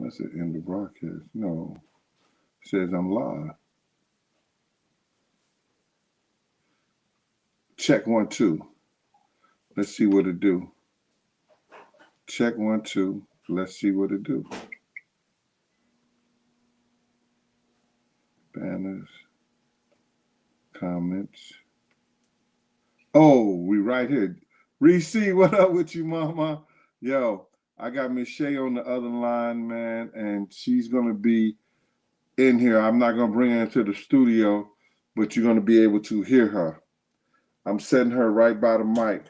I said end the broadcast. No. It says I'm live. Check 1 2. Let's see what it do. Check 1 2. Let's see what it do. Banners. Comments. Oh, we right here. Reese, what up with you, mama? Yo, I got Miss Shay on the other line, man, and she's gonna be in here. I'm not gonna bring her into the studio, but you're gonna be able to hear her. I'm setting her right by the mic.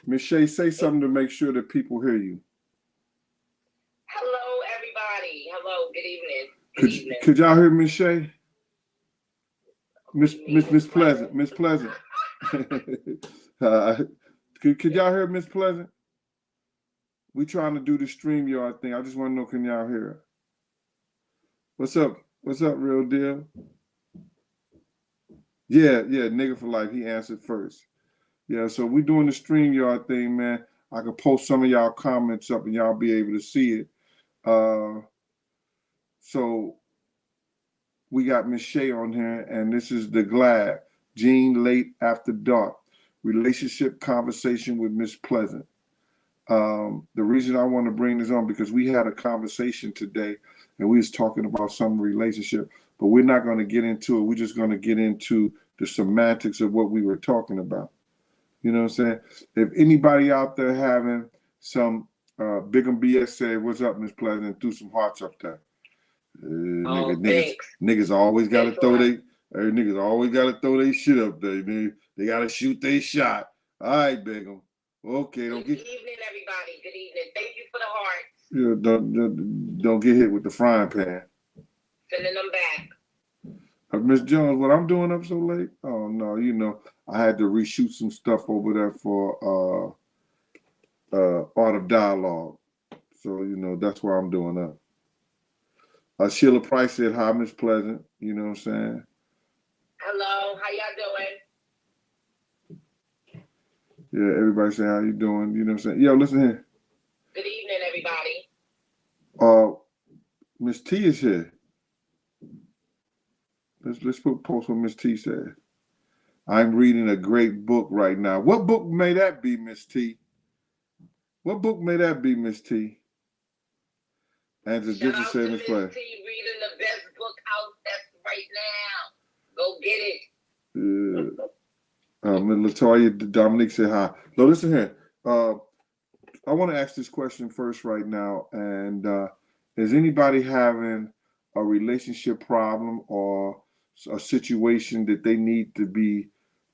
Miss Shay, say something to make sure that people hear you. Hello, everybody. Hello. Good evening. Could y'all hear Miss Shay? Ms.Pleasant. Ms.Pleasant. Could y'all hear Ms.Pleasant? We trying to do the StreamYard thing. I just want to know, can y'all hear it? What's up? What's up, real deal? Yeah, nigga for life. He answered first. Yeah, so we doing the StreamYard thing, man. I can post some of y'all comments up and y'all be able to see it. So we got Miss Shay on here, and this is the G.L.A.D, Gene Late After Dark, relationship conversation with Ms.Pleasant. The reason I want to bring this on, because we had a conversation today, and we was talking about some relationship, but we're not going to get into it. We're just going to get into the semantics of what we were talking about. You know what I'm saying? If anybody out there having some Big and BS say, what's up, Ms.Pleasant, and threw some hearts up there. Niggas always gotta throw their shit up there. They gotta shoot their shot. All right, Bigum. Okay, Good evening, everybody. Good evening. Thank you for the hearts. Yeah, don't get hit with the frying pan. Sending them back. Miss Jones, what I'm doing up so late? Oh no, I had to reshoot some stuff over there for Art of Dialogue. So that's why I'm doing up. Sheila Price said, hi, Ms.Pleasant. You know what I'm saying? Hello, how y'all doing? Yeah, everybody saying, how you doing? You know what I'm saying? Yo, listen here. Good evening, everybody. Miss T is here. Let's post what Miss T said. I'm reading a great book right now. What book may that be, Miss T? What book may that be, Miss T? And to Shout out to Miss T reading the best book out there right now. Go get it. Latoya Dominique said hi. No, listen here. I want to ask this question first right now. And is anybody having a relationship problem or a situation that they need to be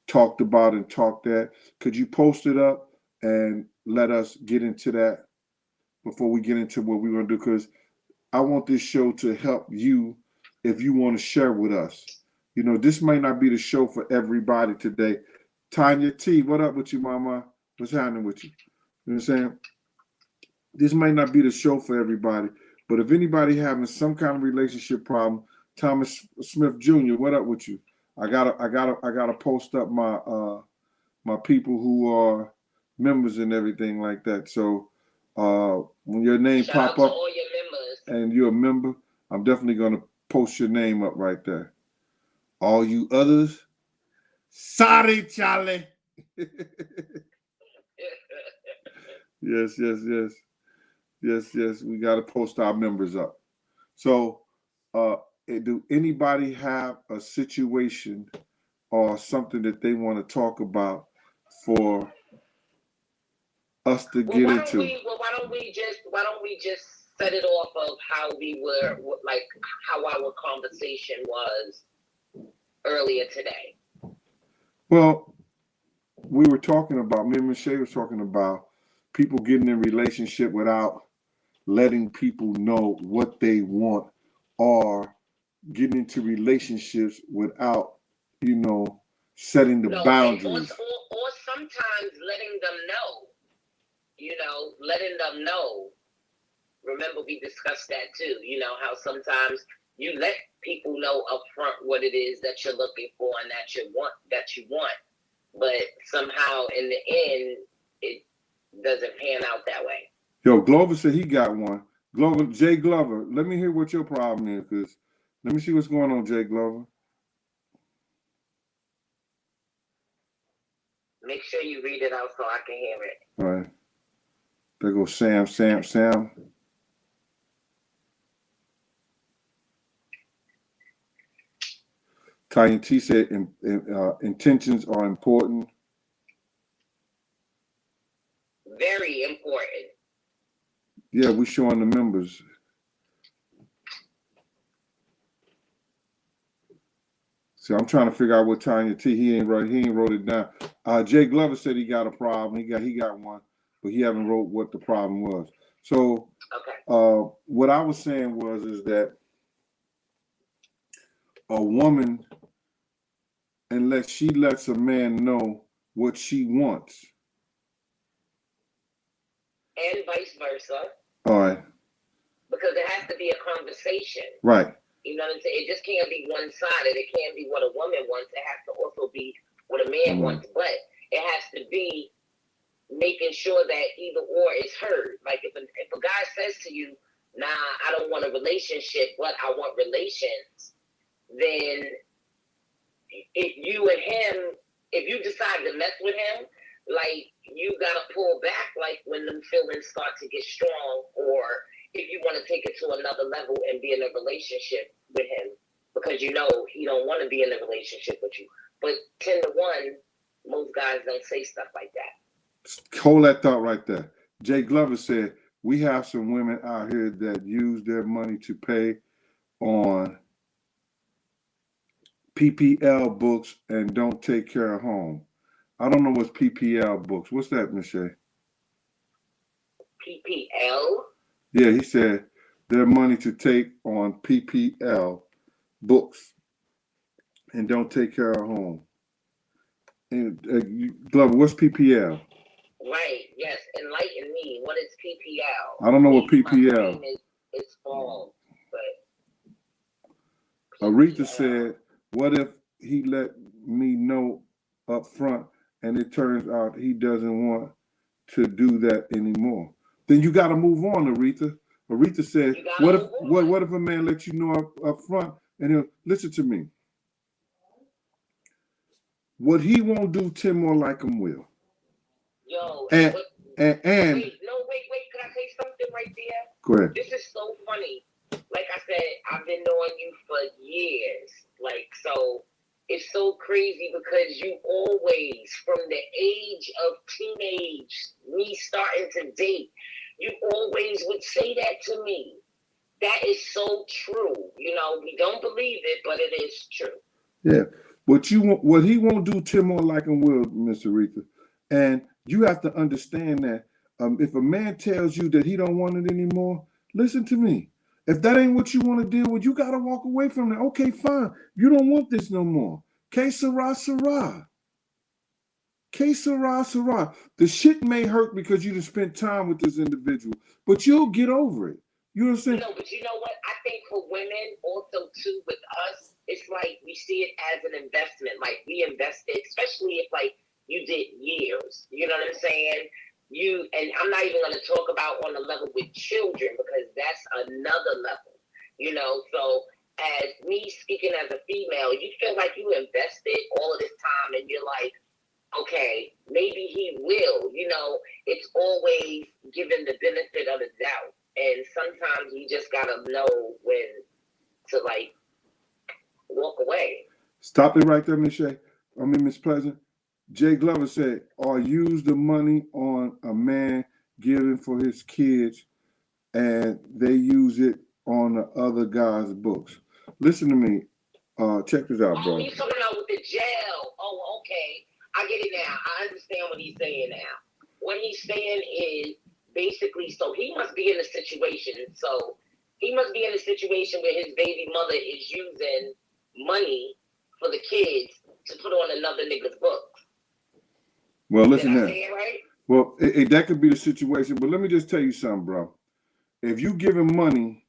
talked about and talked at? Could you post it up and let us get into that before we get into what we're going to do? Because I want this show to help you if you want to share with us. This might not be the show for everybody today. Tanya T, what up with you, mama? What's happening with you? You know what I'm saying? This might not be the show for everybody, but if anybody having some kind of relationship problem, Thomas Smith Jr., what up with you? I gotta post up my my people who are members and everything like that. So when your name pop up all your members and you're a member, I'm definitely gonna post your name up right there. All you others, sorry, Charlie. Yes. We got to post our members up. So, do anybody have a situation or something that they want to talk about for us to get into? Why don't we just set it off of how we were, like how our conversation was earlier today? Well, we were talking about, me and Michelle was talking about people getting in relationship without letting people know what they want, or getting into relationships without, setting the boundaries. Or sometimes letting them know. Remember, we discussed that too. How sometimes you let people know up front what it is that you're looking for and that you want. But somehow in the end, it doesn't pan out that way. Yo, Glover said he got one. Jay Glover, let me hear what your problem is, because let me see what's going on, Jay Glover. Make sure you read it out so I can hear it. All right. There goes Sam. Tanya T said intentions are important. Very important. Yeah, we're showing the members. See, I'm trying to figure out what Tanya T. He ain't wrote it down. Jay Glover said he got a problem. He got one, but he haven't wrote what the problem was. So, okay. What I was saying is that a woman, unless she lets a man know what she wants, and vice versa. All right. Because it has to be a conversation. Right. You know what I'm saying? It just can't be one-sided. It can't be what a woman wants. It has to also be what a man wants. But it has to be making sure that either or is heard. Like if a guy says to you, nah, I don't want a relationship, but I want relations, then if you decide to mess with him, like you gotta pull back like when them feelings start to get strong, or if you want to take it to another level and be in a relationship with him, because you know he don't want to be in a relationship with you. But 10 to 1, most guys don't say stuff like that. Hold that thought right there. Jay Glover said, we have some women out here that use their money to pay on PPL books and don't take care of home. I don't know what's PPL books. What's that, Michelle? PPL? Yeah, he said their money to take on PPL books and don't take care of home. And Glover, what's PPL? Right, yes. Enlighten me. What is PPL? I don't know what PPL. It's fall, but Aretha said, what if he let me know up front and it turns out he doesn't want to do that anymore? Then you got to move on, Aretha. Aretha said, what if a man lets you know up front and he'll listen to me? What he won't do, Tim more like him will. Yo, and wait, can I say something right there? Go ahead. This is so funny. Like I said, I've been knowing you for years. Like, so it's so crazy because you always, from the age of teenage, me starting to date, you always would say that to me. That is so true. You know, we don't believe it, but it is true. Yeah. What he won't do, Tim more like him will, Miss Aretha. And you have to understand that if a man tells you that he don't want it anymore, listen to me. If that ain't what you want to deal with, you got to walk away from that. Okay, fine. You don't want this no more. Que sera, sera. Que sera, sera. The shit may hurt because you done spent time with this individual, but you'll get over it. You know what I'm saying? No, but you know what? I think for women also too, with us, it's like we see it as an investment. Like we invested, especially if like you did years. You know what I'm saying? And I'm not even going to talk about on the level with children because that's another level. You know, so as me speaking as a female, you feel like you invested all of this time, and you're like, okay, maybe he will. You know, it's always given the benefit of the doubt. And sometimes you just gotta know when to like walk away. Stop it right there, Miss Pleasant. Jay Glover said, or use the money on a man giving for his kids and they use it on the other guy's books. Listen to me. Check this out, bro. He's talking about with the jail. Oh, okay. I get it now. I understand what he's saying now. What he's saying is basically, so he must be in a situation. So he must be in a situation where his baby mother is using money for the kids to put on another nigga's books. Well, listen here. Right? Well, that could be the situation, but let me just tell you something, bro. If you giving money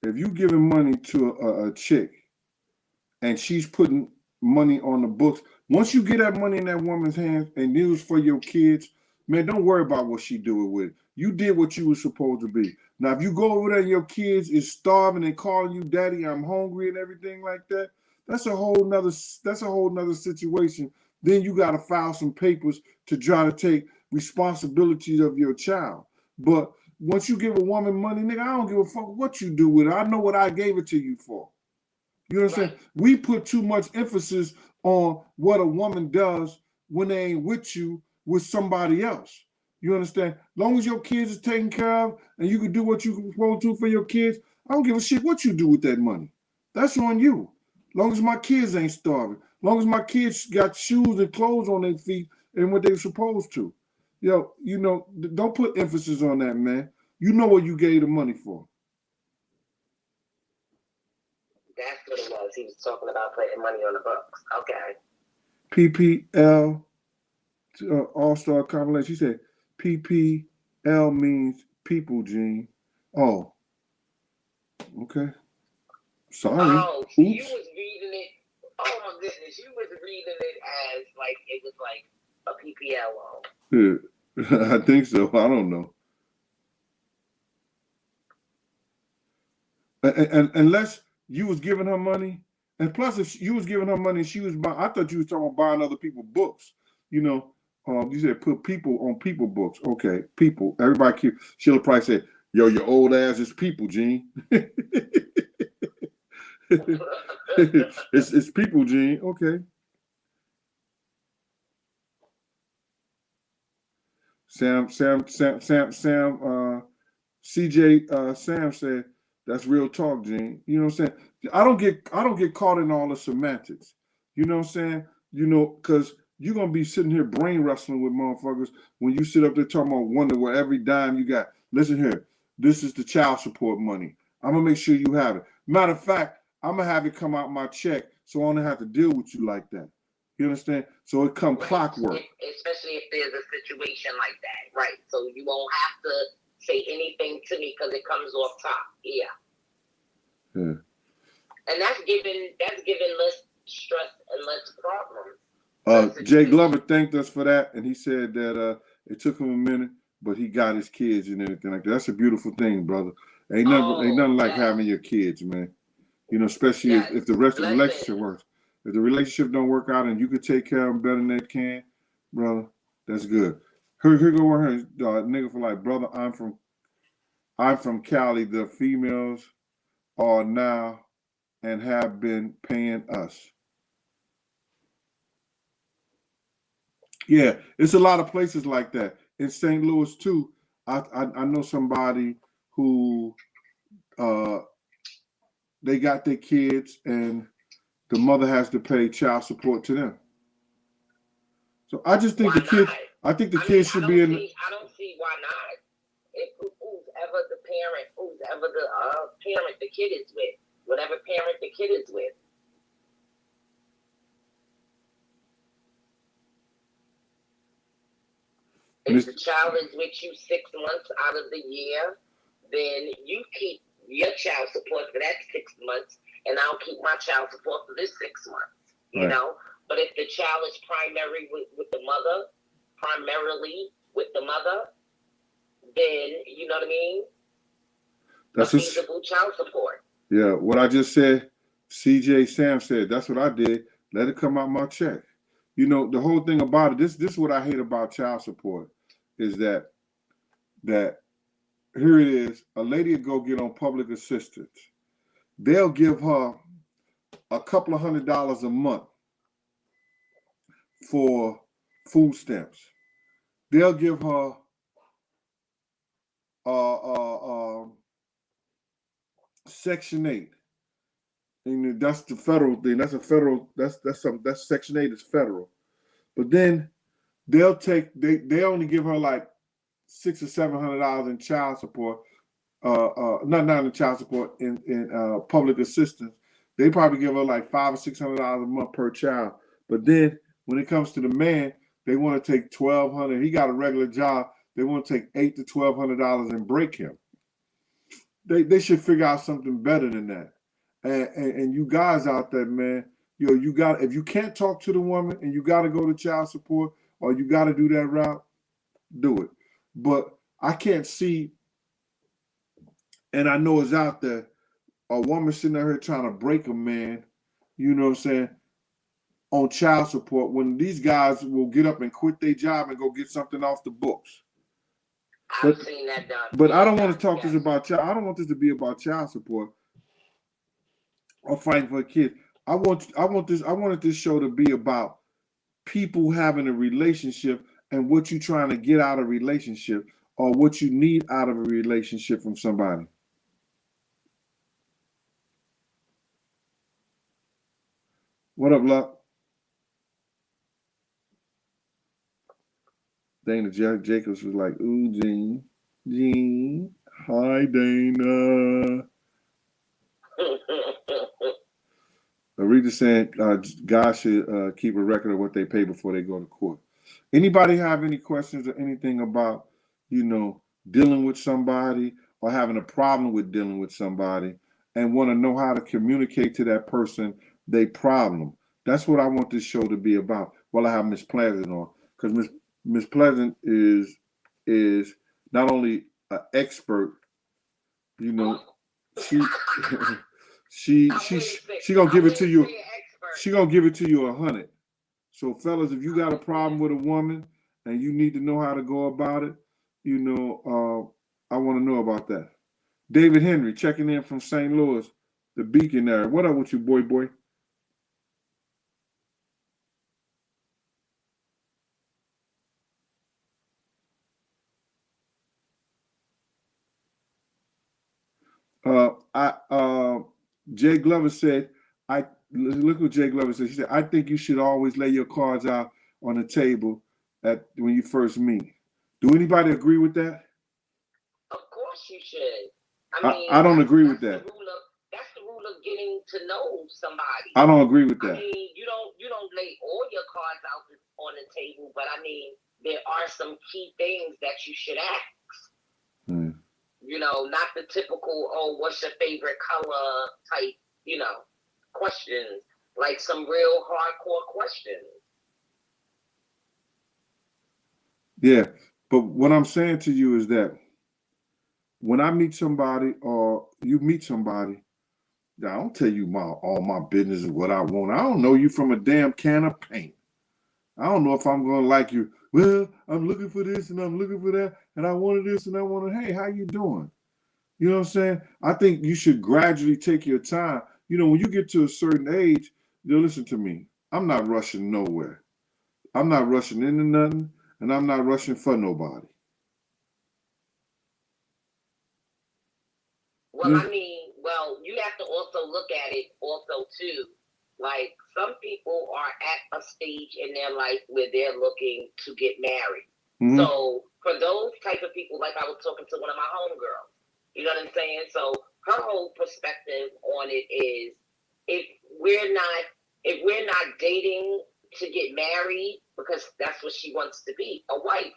to a chick and she's putting money on the books, once you get that money in that woman's hands and use for your kids, man, don't worry about what she do with it. You did what you were supposed to be. Now, if you go over there and your kids is starving and calling you daddy, I'm hungry and everything like that, that's a whole nother situation. Then you got to file some papers to try to take responsibility of your child. But once you give a woman money, nigga, I don't give a fuck what you do with it. I know what I gave it to you for. You know what I'm saying? We put too much emphasis on what a woman does when they ain't with you with somebody else. You understand? As long as your kids is taken care of and you can do what you supposed to for your kids, I don't give a shit what you do with that money. That's on you. As long as my kids ain't starving. As long as my kids got shoes and clothes on their feet and what they're supposed to. Yo, you know, don't put emphasis on that, man. You know what you gave the money for. That's what it was. He was talking about putting money on the books. Okay. PPL, All-Star Compilation. She said PPL means people, Gene. Oh, okay. Sorry. Oh, so you was reading it. Oh my goodness, you was reading it as like it was like a PPL loan. Yeah, I think so. I don't know. And unless you was giving her money, and plus if you was giving her money, she was buying. I thought you was talking about buying other people's books. You know, you said put people on people books. Okay, people. Everybody keep. She'll probably say, "Yo, your old ass is people, Gene." it's people, Gene. Okay. Sam, CJ, Sam said, that's real talk, Gene. You know what I'm saying? I don't get caught in all the semantics. You know what I'm saying? You know, because you're gonna be sitting here brain wrestling with motherfuckers when you sit up there talking about wonder where every dime you got. Listen here, this is the child support money. I'm gonna make sure you have it. Matter of fact, I'm gonna have it come out my check, so I don't have to deal with you like that. You understand? So it come clockwork. Especially if there's a situation like that, right? So you won't have to say anything to me because it comes off top. Yeah. And that's giving less stress and less problems. Jay Glover thanked us for that, and he said that it took him a minute, but he got his kids and everything like that. That's a beautiful thing, brother. Ain't nothing like having your kids, man. You know, especially if the rest of the relationship works. If the relationship don't work out and you could take care of them better than they can, brother, that's good. Here go her nigga for like, brother, I'm from Cali. The females are now and have been paying us. Yeah, it's a lot of places like that. In St. Louis too, I know somebody who they got their kids and the mother has to pay child support to them. So I just think the kids should be in. I don't see why not. Who's ever the parent the kid is with, whatever parent the kid is with. If the child is with you 6 months out of the year, then you keep your child support for that 6 months, and I'll keep my child support for this 6 months. You know, but if the child is primarily with the mother, then you know what I mean. That's feasible child support. Yeah, what I just said, CJ Sam said. That's what I did. Let it come out my check. You know, the whole thing about it. This is what I hate about child support, is that here it is. A lady will go get on public assistance. They'll give her a couple of $100 a month for food stamps. They'll give her Section 8. And that's the federal thing. That's a federal. That's Section 8 is federal. But then they only give her like $600 or $700 in child support. Not in child support, in public assistance. They probably give her like $500 or $600 a month per child. But then when it comes to the man, they want to take $1,200. He got a regular job. They want to take $800 to $1,200 and break him. They should figure out something better than that. And you guys out there, man, you got, if you can't talk to the woman and you got to go to child support or you got to do that route, do it. But I can't see, and I know it's out there, a woman sitting out here trying to break a man, you know what I'm saying, on child support when these guys will get up and quit their job and go get something off the books. I've seen that done. But I don't want to talk this about child. I don't want this to be about child support or fighting for a kid. I wanted this show to be about people having a relationship and what you're trying to get out of a relationship or what you need out of a relationship from somebody. What up, Luck? Dana Jacobs was like, ooh, Gene. Hi, Dana. Aretha saying guys should keep a record of what they pay before they go to court. Anybody have any questions or anything about, dealing with somebody or having a problem with dealing with somebody and want to know how to communicate to that person their problem? That's what I want this show to be about. Well, I have Ms.Pleasant on because Ms.Pleasant is not only an expert, she gonna give it to you. She gonna give it to you 100. So, fellas, if you got a problem with a woman and you need to know how to go about it, I want to know about that. David Henry checking in from St. Louis, the Beacon area. What up with you, boy? Jay Glover said, look what Jay Glover said. She said, I think you should always lay your cards out on the table when you first meet. Do anybody agree with that? Of course you should. I don't agree with that. That's the rule of getting to know somebody. I don't agree with that. You don't lay all your cards out on the table, but there are some key things that you should ask. Not the typical, oh, what's your favorite color type, questions, like some real hardcore questions. Yeah, but what I'm saying to you is that when I meet somebody or you meet somebody, I don't tell you all my business is what I want. I don't know you from a damn can of paint. I don't know if I'm going to like you. Well, I'm looking for this and I'm looking for that and I wanted this and I wanted, hey, how you doing? You know what I'm saying? I think you should gradually take your time. When you get to a certain age, listen to me. I'm not rushing nowhere. I'm not rushing into nothing, and I'm not rushing for nobody. Well, you have to also look at it also too. Like some people are at a stage in their life where they're looking to get married. Mm-hmm. So for those type of people, like I was talking to one of my homegirls, you know what I'm saying? So her whole perspective on it is if we're not dating to get married because that's what she wants to be, a wife,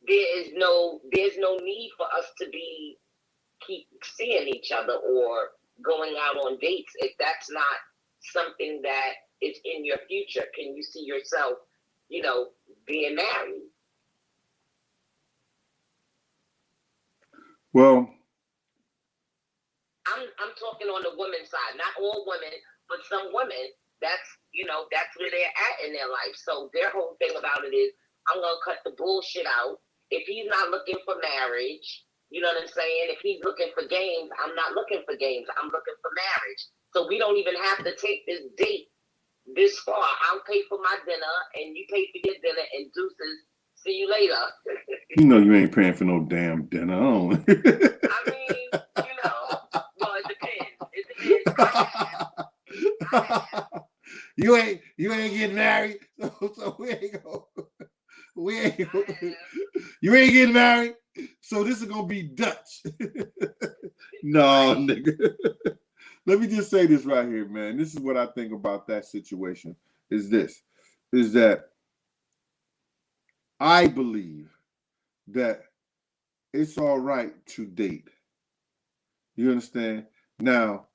there's no need for us to keep seeing each other or going out on dates if that's not something that is in your future. Can you see yourself, being married? Well, I'm talking on the women's side, not all women, but some women. That's where they're at in their life. So their whole thing about it is, I'm gonna cut the bullshit out. If he's not looking for marriage, you know what I'm saying? If he's looking for games, I'm not looking for games. I'm looking for marriage. So we don't even have to take this date this far. I'll pay for my dinner, and you pay for your dinner, and deuces. See you later. You ain't paying for no damn dinner. Well, it depends. I have. You ain't getting married, so you ain't getting married, so this is gonna be Dutch. No, nigga. Let me just say this right here, man. This is what I think about that situation. Is that I believe that it's all right to date. You understand? Now,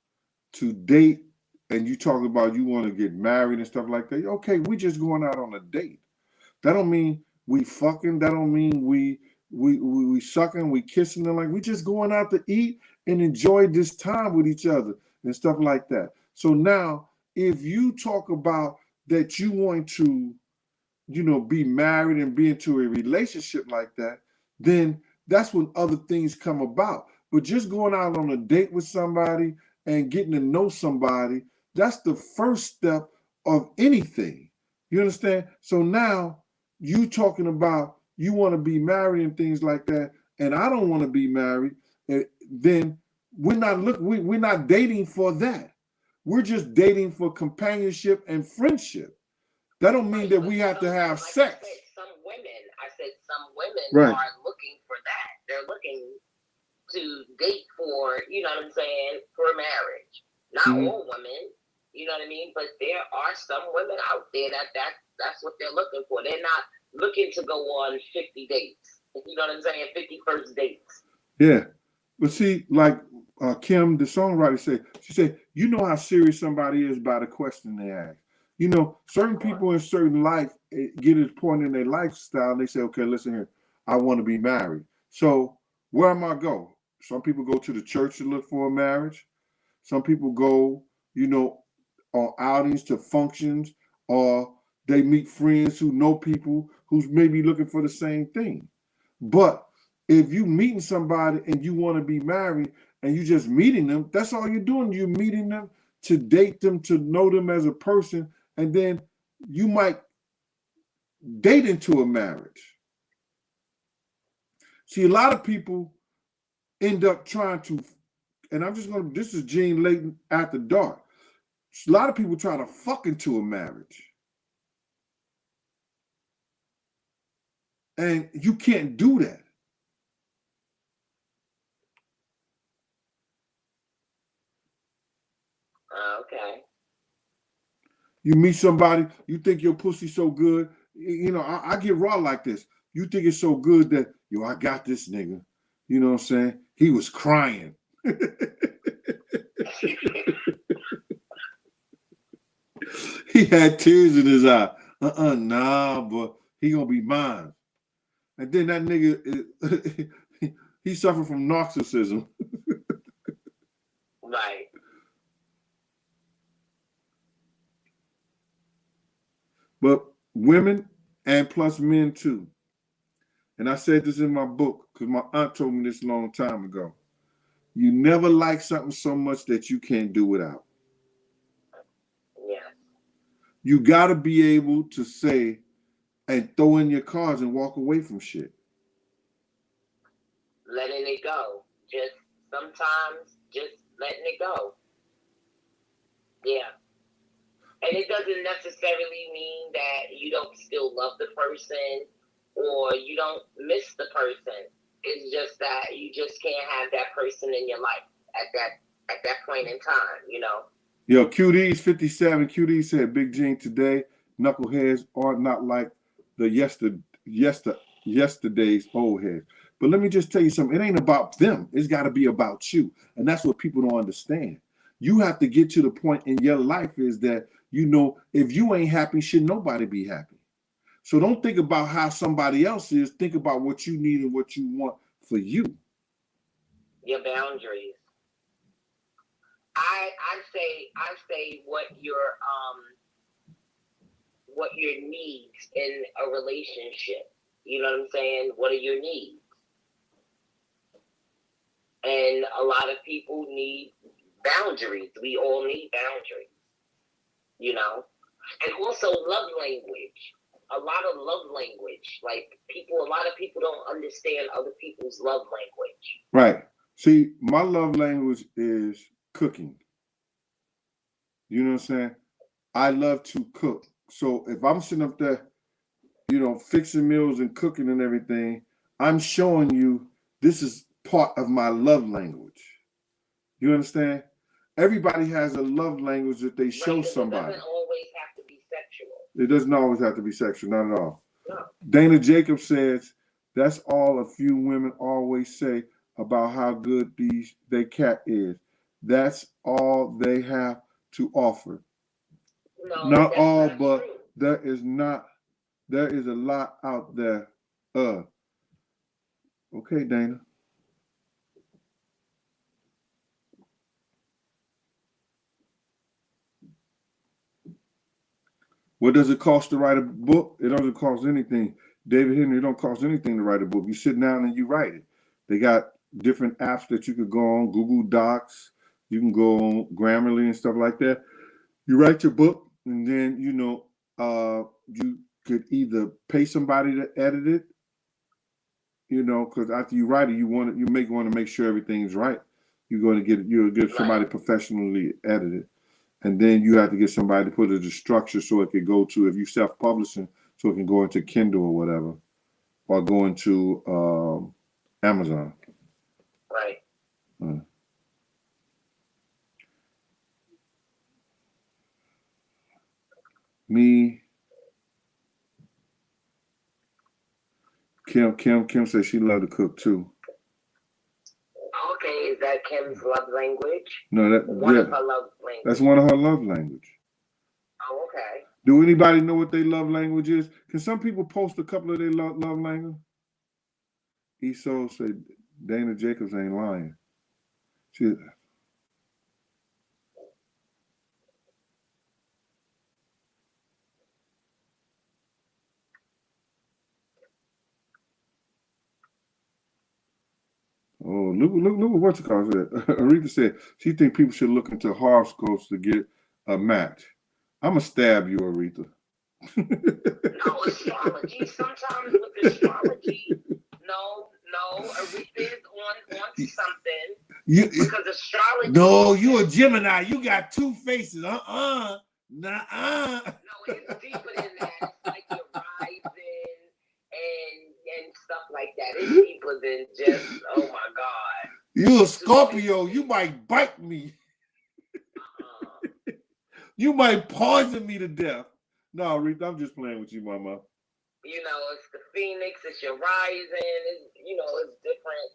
to date, and you talk about you want to get married and stuff like that. Okay, we just going out on a date. That don't mean we fucking. That don't mean we we sucking, we kissing them, like we just going out to eat and enjoy this time with each other and stuff like that. So now, if you talk about that you want to, be married and be into a relationship like that, then that's when other things come about. But just going out on a date with somebody and getting to know somebody, that's the first step of anything. You understand? So now you talking about you want to be married and things like that, and I don't want to be married, then we're not dating for that. We're just dating for companionship and friendship. That don't mean that we have to have sex. I said some women right. are looking for that. They're looking to date for, you know what I'm saying, for marriage. Not all women, you know what I mean? But there are some women out there that's what they're looking for. They're not looking to go on 50 dates. You know what I'm saying? 50 first dates. Yeah. But see, like Kim, the songwriter she said, you know how serious somebody is by the question they ask. Certain people in certain life get to a point in their lifestyle and they say, okay, listen here, I want to be married. So where am I go? Some people go to the church to look for a marriage. Some people go, on outings to functions, or they meet friends who know people who's maybe looking for the same thing. But if you meeting somebody and you want to be married and you just meeting them, that's all you're doing. You're meeting them to date them, to know them as a person, and then you might date into a marriage. See, a lot of people end up trying to, and this is G.L.A.D after dark. A lot of people try to fuck into a marriage. And you can't do that. Okay. You meet somebody, you think your pussy so good. I get raw like this. You think it's so good that, I got this nigga. You know what I'm saying? He was crying. He had tears in his eye. Nah, but he gonna be mine. And then that nigga, he suffered from narcissism. Right. But women and plus men too. And I said this in my book because my aunt told me this a long time ago. You never like something so much that you can't do without. Yeah. You got to be able to say and throw in your cards and walk away from shit. Letting it go. Sometimes just letting it go. Yeah. And it doesn't necessarily mean that you don't still love the person or you don't miss the person. It's just that you just can't have that person in your life at that point in time, Yo, QD's 57. QD said, Big Gene today, knuckleheads are not like the yesterday's old heads. But let me just tell you something. It ain't about them. It's got to be about you. And that's what people don't understand. You have to get to the point in your life is that, if you ain't happy, should nobody be happy. So don't think about how somebody else is. Think about what you need and what you want for you. Your boundaries. I say what your needs in a relationship. You know what I'm saying? What are your needs? And a lot of people need boundaries. We all need boundaries. And also love language. A lot of love language. Like a lot of people don't understand other people's love language. Right. See, my love language is cooking. You know what I'm saying? I love to cook. So if I'm sitting up there, fixing meals and cooking and everything, I'm showing you this is part of my love language. You understand? Everybody has a love language that they show somebody. It doesn't always have to be sexual. It doesn't always have to be sexual, not at all. No. Dana Jacobs says, that's all a few women always say about how good their cat is. That's all they have to offer. No, not all, not but true. There is a lot out there. Okay, Dana. What does it cost to write a book? It doesn't cost anything. David Henry, it don't cost anything to write a book. You sit down and you write it. They got different apps that you could go on, Google Docs. You can go on Grammarly and stuff like that. You write your book, and then you could either pay somebody to edit it, because after you write it, you want to make sure everything's right. You'll get somebody professionally edited. And then you have to get somebody to put it in structure so it could go to, if you self-publishing, so it can go into Kindle or whatever, or go into Amazon. Right. Me, Kim says she loved to cook too. Okay, is that Kim's love language? No, one of her love language. That's one of her love language. Oh, okay. Do anybody know what their love language is? Can some people post a couple of their love language? Esau said Dana Jacobs ain't lying. Oh, look what you call it. Aretha said she think people should look into horoscopes to get a match. I'm gonna stab you, Aretha. No, astrology. Sometimes with astrology, no, Aretha is on something. Because astrology. No, you a Gemini. You got two faces. Nuh-uh. No, it's deeper than that. It's like your rising and stuff like that. It's deeper than just, oh my God. You a Scorpio. You might bite me. You might poison me to death. No, Rita, I'm just playing with you, Mama. It's the Phoenix, it's your rising, it's different,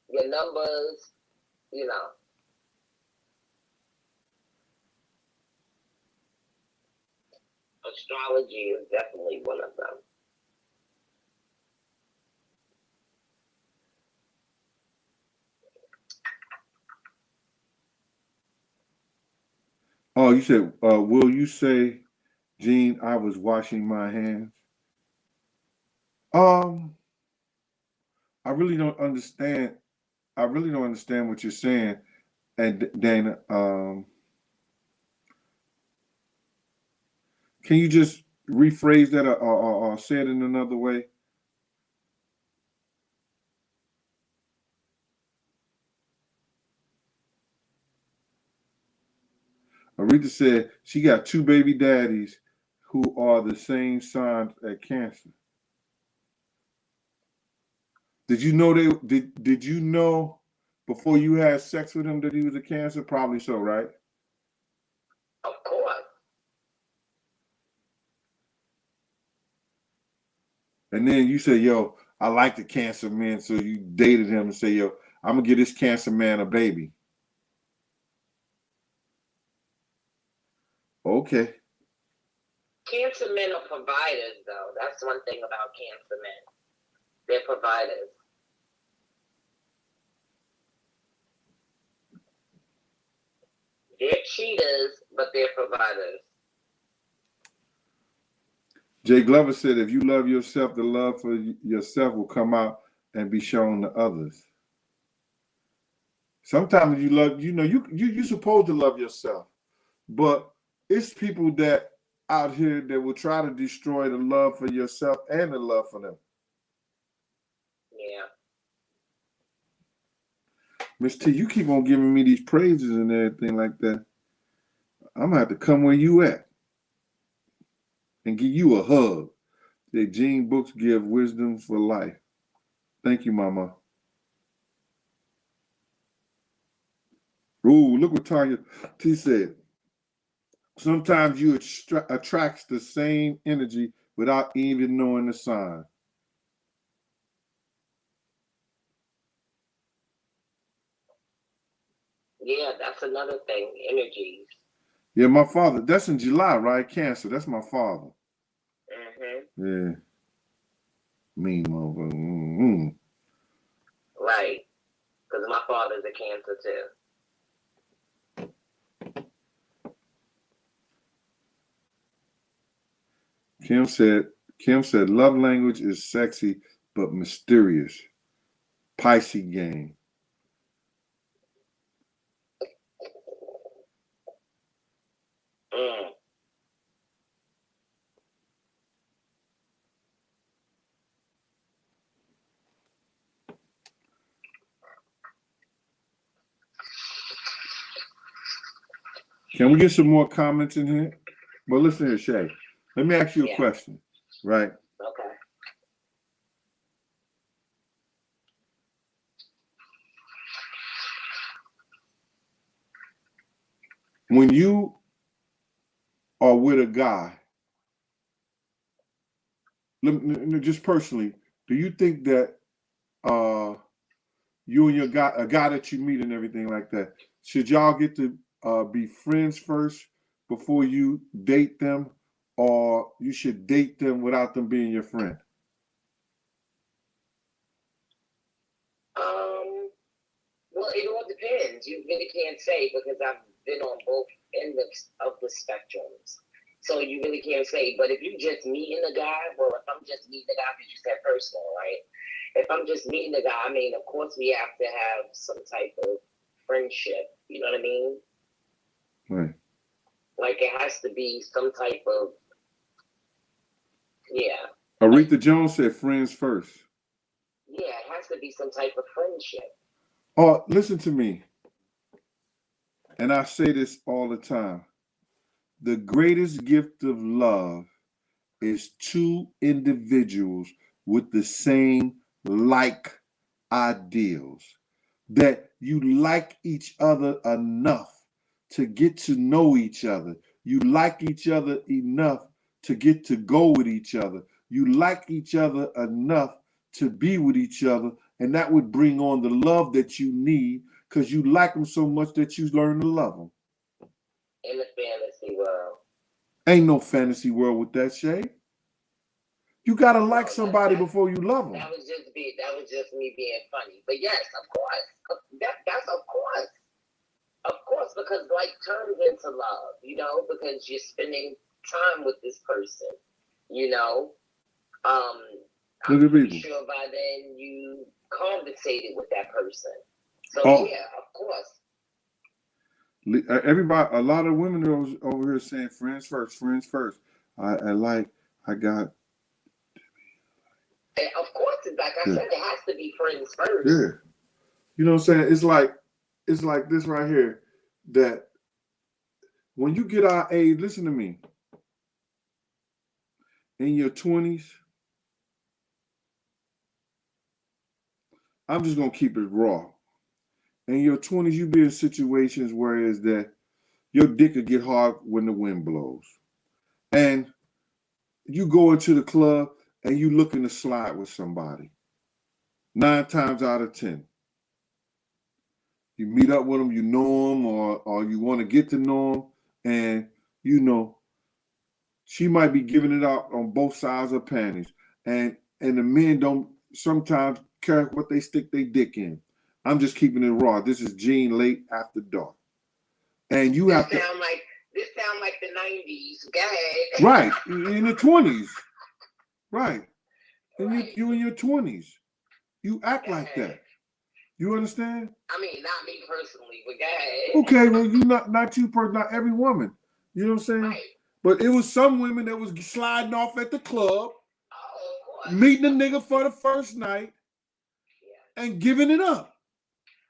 your numbers, Astrology is definitely one of them. Oh, you said, will you say, Gene, I was washing my hands? I really don't understand. I really don't understand what you're saying. And Dana, can you just rephrase that or say it in another way? Aretha said she got two baby daddies who are the same signs at Cancer. Did you know did you know before you had sex with him that he was a Cancer? Probably so, right? Of course. And then you say, yo, I like the Cancer man, so you dated him and say, yo, I'm gonna get this Cancer man a baby. Okay. Cancer men are providers, though. That's one thing about Cancer men. They're providers. They're cheaters, but they're providers. Jay Glover said, if you love yourself, the love for yourself will come out and be shown to others. Sometimes you love, you're supposed to love yourself, but it's people that out here that will try to destroy the love for yourself and the love for them. Yeah. Miss T, you keep on giving me these praises and everything like that. I'm gonna have to come where you at and give you a hug. The Gene books give wisdom for life. Thank you, Mama. Ooh, look what Tanya T said. Sometimes you attracts the same energy without even knowing the sign. Yeah, that's another thing, energies. Yeah, my father, that's in July, right? Cancer, that's my father. Mm-hmm. Yeah. Mean motherfucker. Mm-hmm. Right. Because my father's a Cancer too. Kim said, love language is sexy but mysterious. Pisces game. Mm. Can we get some more comments in here? Well, listen here, Shay. Let me ask you a question, right? Okay. When you are with a guy, just personally, do you think that you and your guy, a guy that you meet and everything like that, should y'all get to be friends first before you date them, or you should date them without them being your friend? Well, it all depends. You really can't say because I've been on both ends of the spectrums. So you really can't say. But if you just meeting a guy, well, if I'm just meeting a guy, because you said personal, right? If I'm just meeting a guy, I mean, of course we have to have some type of friendship. You know what I mean? Right. Like it has to be some type of, yeah. Aretha Jones said friends first. Yeah, it has to be some type of friendship. Oh, listen to me. And I say this all the time. The greatest gift of love is two individuals with the same like ideals. That you like each other enough to get to know each other. You like each other enough to get to go with each other. You like each other enough to be with each other. And that would bring on the love that you need because you like them so much that you learn to love them. In the fantasy world. Ain't no fantasy world with that, Shay. You gotta like somebody before you love them. That was just me being funny. But yes, of course, that's of course, because like turns into love, you know, because you're spending time with this person, you know. I'm pretty sure by then you conversated with that person. So yeah, of course. Everybody, a lot of women are over here saying friends first, friends first. I got. And of course, like I said, it has to be friends first. Yeah, you know what I'm saying? It's like this right here. That when you get our age, listen to me. In your 20s, I'm just gonna keep it raw. In your 20s, you be in situations where is that your dick will get hard when the wind blows, and you go into the club and you looking to slide with somebody. 9 times out of 10, you meet up with them, you know them, or you want to get to know them, and you know she might be giving it up on both sides of panties, and the men don't sometimes care what they stick their dick in. I'm just keeping it raw. This is G.L.A.D after dark, and you have to. This sound like the 90s. Go ahead. Right in the 20s, right, and you in your 20s, you act like that. You understand? I mean, not me personally, but go ahead. Okay, well, you not you per not every woman. You know what I'm saying? Right. But it was some women that was sliding off at the club, meeting a nigga for the first night, and giving it up.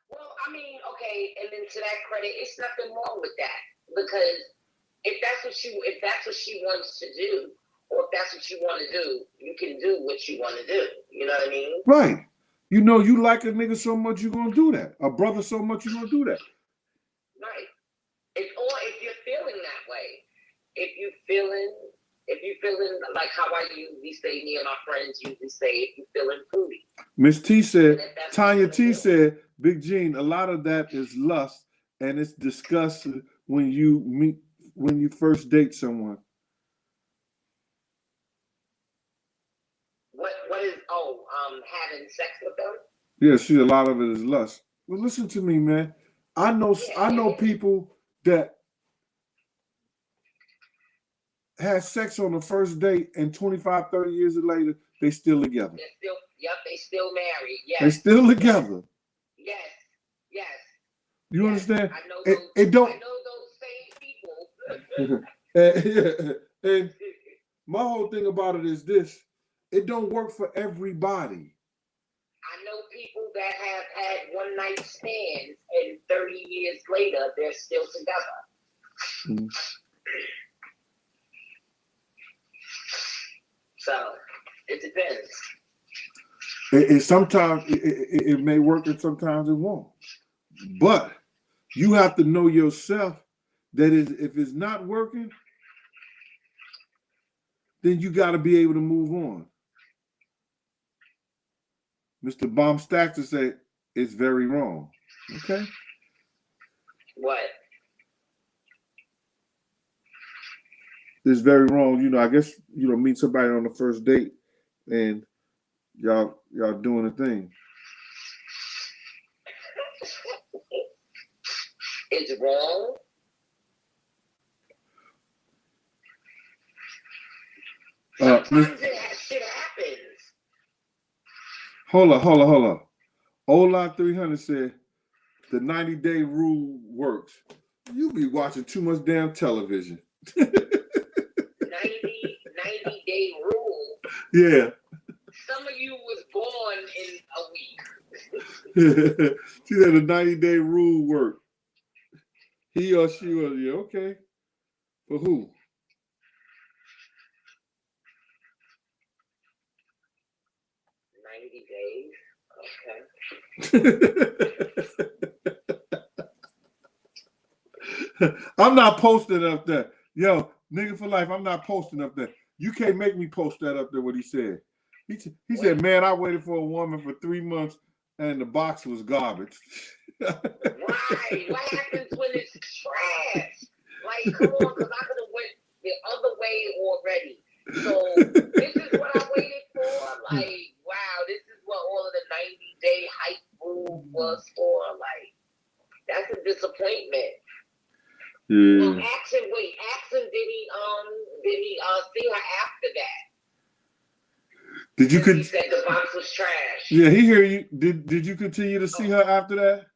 Well, I mean, okay, and then to that credit, it's nothing wrong with that because if that's what she wants to do, or if that's what you want to do, you can do what you want to do. You know what I mean? Right. You know, you like a nigga so much, you're gonna do that. A brother so much, you're gonna do that. Right. If you're feeling that way, if you feeling like how I usually say, me and my friends usually say, if you feeling fruity. Miss T said, Tanya T said, Big Gene, a lot of that is lust, and it's disgust when you first date someone. What is having sex with them? Yeah, see, a lot of it is lust. Well, listen to me, man. I know people that had sex on the first date and 25, 30 years later, they still together. They still married. Yes. They still together. Yes. Yes. You understand? I know it don't. I know those same people. And my whole thing about it is this: it don't work for everybody. I know people that have had one night stands, and 30 years later, they're still together. Mm-hmm. So it depends. Sometimes it may work, and sometimes it won't. But you have to know yourself that if it's not working, then you got to be able to move on. Mr. Bomb Staxter said it's very wrong. Okay. What? It's very wrong. You know, I guess, meet somebody on the first date and y'all doing a thing. It's wrong. Sometimes shit happens. Hold on. Ola 300 said the 90-day rule works. You be watching too much damn television. 90-day rule? Yeah. Some of you was born in a week. She said the 90-day rule worked. He or she was, yeah, okay. For who? I'm not posting up there. Yo, nigga for life, I'm not posting up there. You can't make me post that up there, what he said. He said, man, I waited for a woman for 3 months and the box was garbage. Right. What happens when it's trash? Like, come on, because I could have went the other way already. So this is what I waited for. Like, wow, this is what all of the 90-day hype rule was for. Like, that's a disappointment. Yeah. Well, ask him, did he see her after that? Did you He said the box was trash. Yeah, he hear you. Did you continue to see her after that?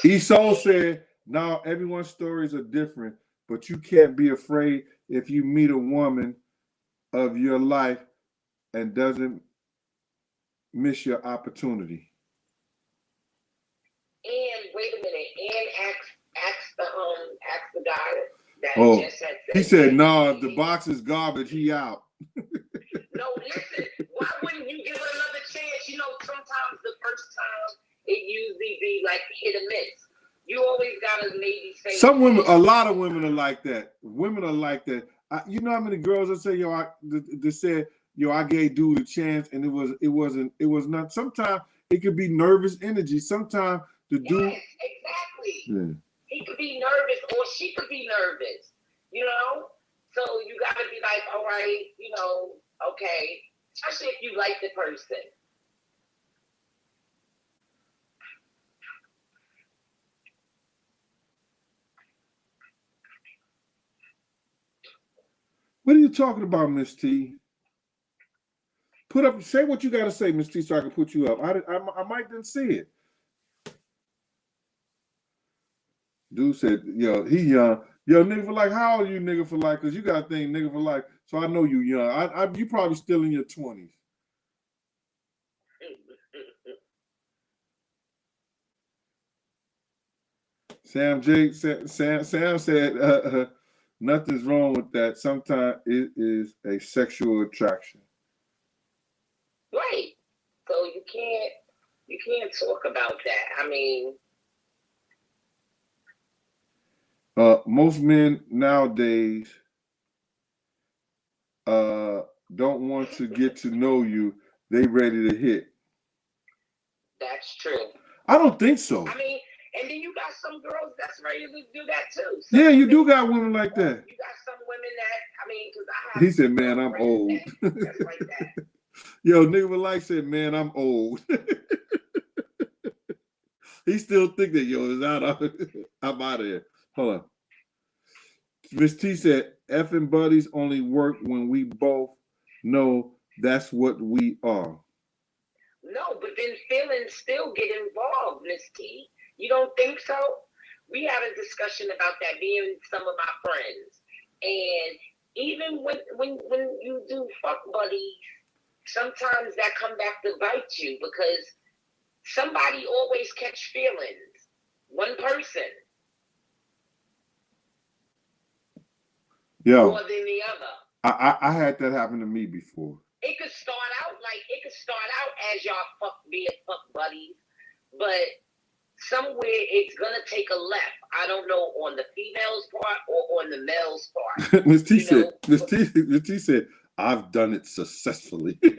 Esau said, now everyone's stories are different, but you can't be afraid if you meet a woman of your life and doesn't miss your opportunity. And wait a minute, and ask the guy that just said. He said, no, if the box is garbage, he out. No, listen, why wouldn't you give it another chance? You know, sometimes the first time it usually be like hit or miss. You always gotta maybe say. Some women, a lot of women are like that. Women are like that. You know how many girls that say, they said, I gave dude a chance, and it was not. Sometimes it could be nervous energy. Sometimes the dude. Yes, exactly. Yeah. He could be nervous, or she could be nervous. You know, so you gotta be like, all right, okay, especially if you like the person. What are you talking about, Miss T? Say what you got to say, Miss T, so I can put you up. I might didn't see it. Dude said, yo, he young. Yo, nigga for life, how old are you, nigga for life? Because you got a thing, nigga for life. So I know you young. You probably still in your 20s. Sam said, nothing's wrong with that. Sometimes it is a sexual attraction. Right. So you can't talk about that. I mean, most men nowadays don't want to get to know you. They ready to hit. That's true. I don't think so. I mean, and then you got some girls that's ready to do that too. Yeah, you do got women like that. You got some women that, I mean, because I have. He said, "Man, I'm old." That's like that. Yo, nigga with like said, "Man, I'm old." He still think that yo is out of. I'm out of here. Hold on. Miss T said, "Effing buddies only work when we both know that's what we are." No, but then feelings still get involved, Miss T. You don't think so? We had a discussion about that being some of my friends, and even when you do fuck buddies, sometimes that come back to bite you because somebody always catch feelings. One person. Yo, more than the other. I had that happen to me before. It could start out as y'all being fuck buddies, but somewhere it's gonna take a left. I don't know on the female's part or on the male's part. Miss T said, Miss T said, "I've done it successfully." But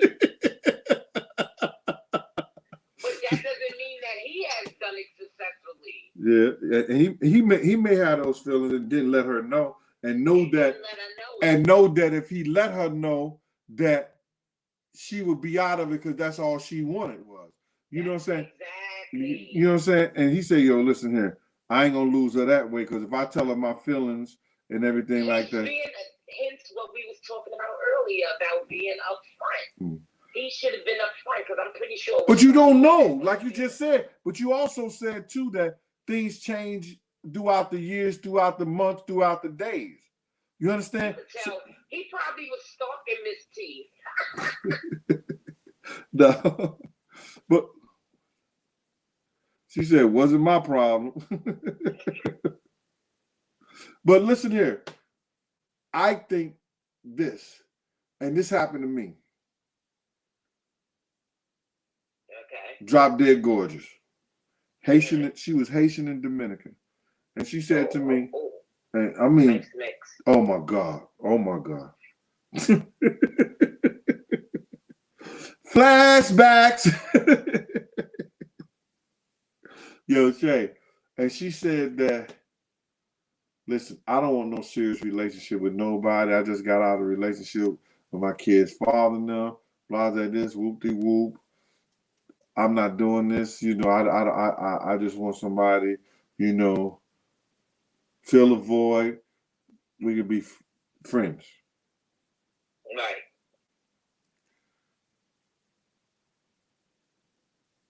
that doesn't mean that he has done it successfully. Yeah, and he may have those feelings and didn't let her know, and know that if he let her know that she would be out of it because that's all she wanted was. You know what I'm saying? Exactly. You know what I'm saying? And he said, "Yo, listen here, I ain't gonna lose her that way because if I tell her my feelings and everything like that." Hence what we was talking about earlier about being upfront. He should have been upfront because I'm pretty sure. But you don't know, like you just said. But you also said too that things change throughout the years, throughout the months, throughout the days. You understand? You could tell he probably was stalking Miss T. No, but she said, "Wasn't my problem." But listen here, I think this, and this happened to me. Okay. Drop Dead Gorgeous. Haitian, she was Haitian and Dominican. And she said to me, and I mean, mix. Oh my God. Flashbacks. Yo, Shay. And she said that, listen, I don't want no serious relationship with nobody. I just got out of a relationship with my kid's father now. Blah, blah, this, whoop-de-whoop. I'm not doing this. You know, I just want somebody, you know, fill a void. We could be friends. Right.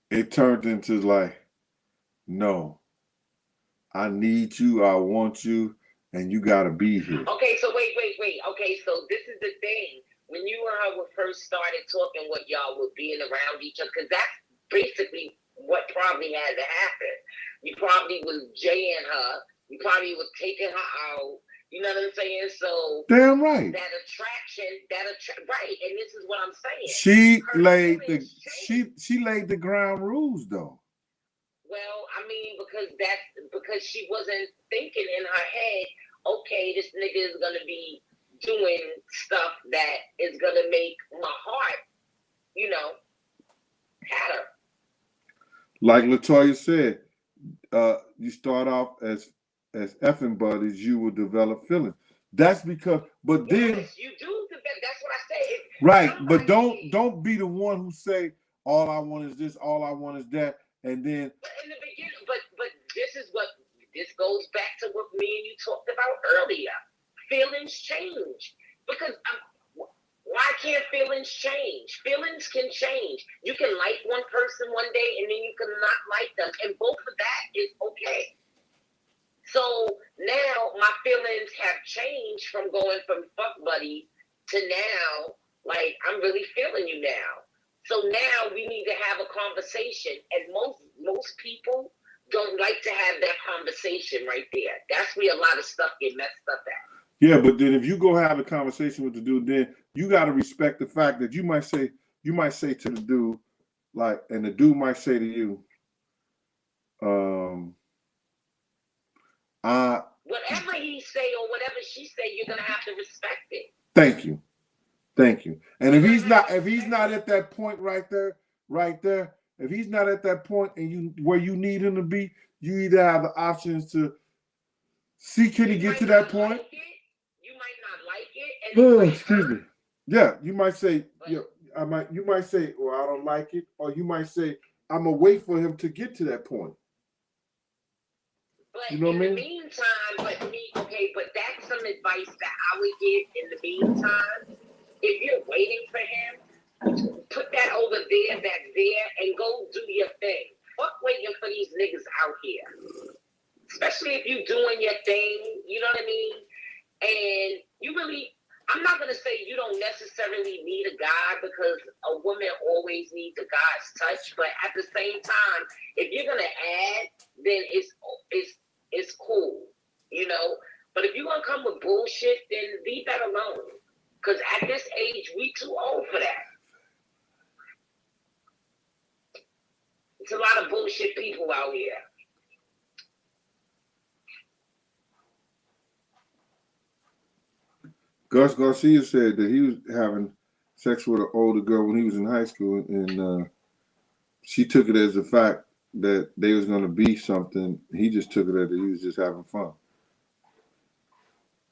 It turned into like, no, I need you, I want you, and you got to be here. Okay, so wait. Okay, so this is the thing. When you and her first started talking, what y'all were being around each other, because that's basically what probably had to happen. You probably was jaying her. You probably was taking her out. You know what I'm saying? So damn right. That attraction, right. And this is what I'm saying. She laid the ground rules though. Well, I mean, because she wasn't thinking in her head, okay, this nigga is gonna be doing stuff that is gonna make my heart, you know, patter. Like LaToya said, you start off as effing buddies, you will develop feelings. That's because, but then you do. That's what I say. Right, but don't be the one who say all I want is this, all I want is that, and then. But in the beginning, but this goes back to what me and you talked about earlier. Feelings change because why can't feelings change? Feelings can change. You can like one person one day and then you can not like them, and both of that is okay. So now my feelings have changed from going from fuck buddy to now, like, I'm really feeling you now. So now we need to have a conversation, and most people don't like to have that conversation right there. That's where a lot of stuff get messed up at. Yeah, but then if you go have a conversation with the dude, then you got to respect the fact that you might say to the dude, like, and the dude might say to you, whatever he say or whatever she say, you're gonna have to respect it. Thank you. And if he's not at that point right there, If he's not at that point and you where you need him to be, you either have the options to see can he get to that point. You might not like it, and oh, excuse me. Yeah, you might say, yeah, you might say, well, I don't like it, or you might say, I'm gonna wait for him to get to that point. But you know in what I the mean? meantime, but that's some advice that I would give in the meantime. If you're waiting for him, put that over there, that's there, and go do your thing. Fuck waiting for these niggas out here. Especially if you're doing your thing, you know what I mean? And you really, I'm not going to say you don't necessarily need a guy, because a woman always needs a guy's touch. But at the same time, if you're going to add, then it's cool, you know? But if you're going to come with bullshit, then leave that alone. Because at this age, we too old for that. It's a lot of bullshit people out here. Gus Garcia said that he was having sex with an older girl when he was in high school, and she took it as a fact that they was going to be something. He just took it as that he was just having fun.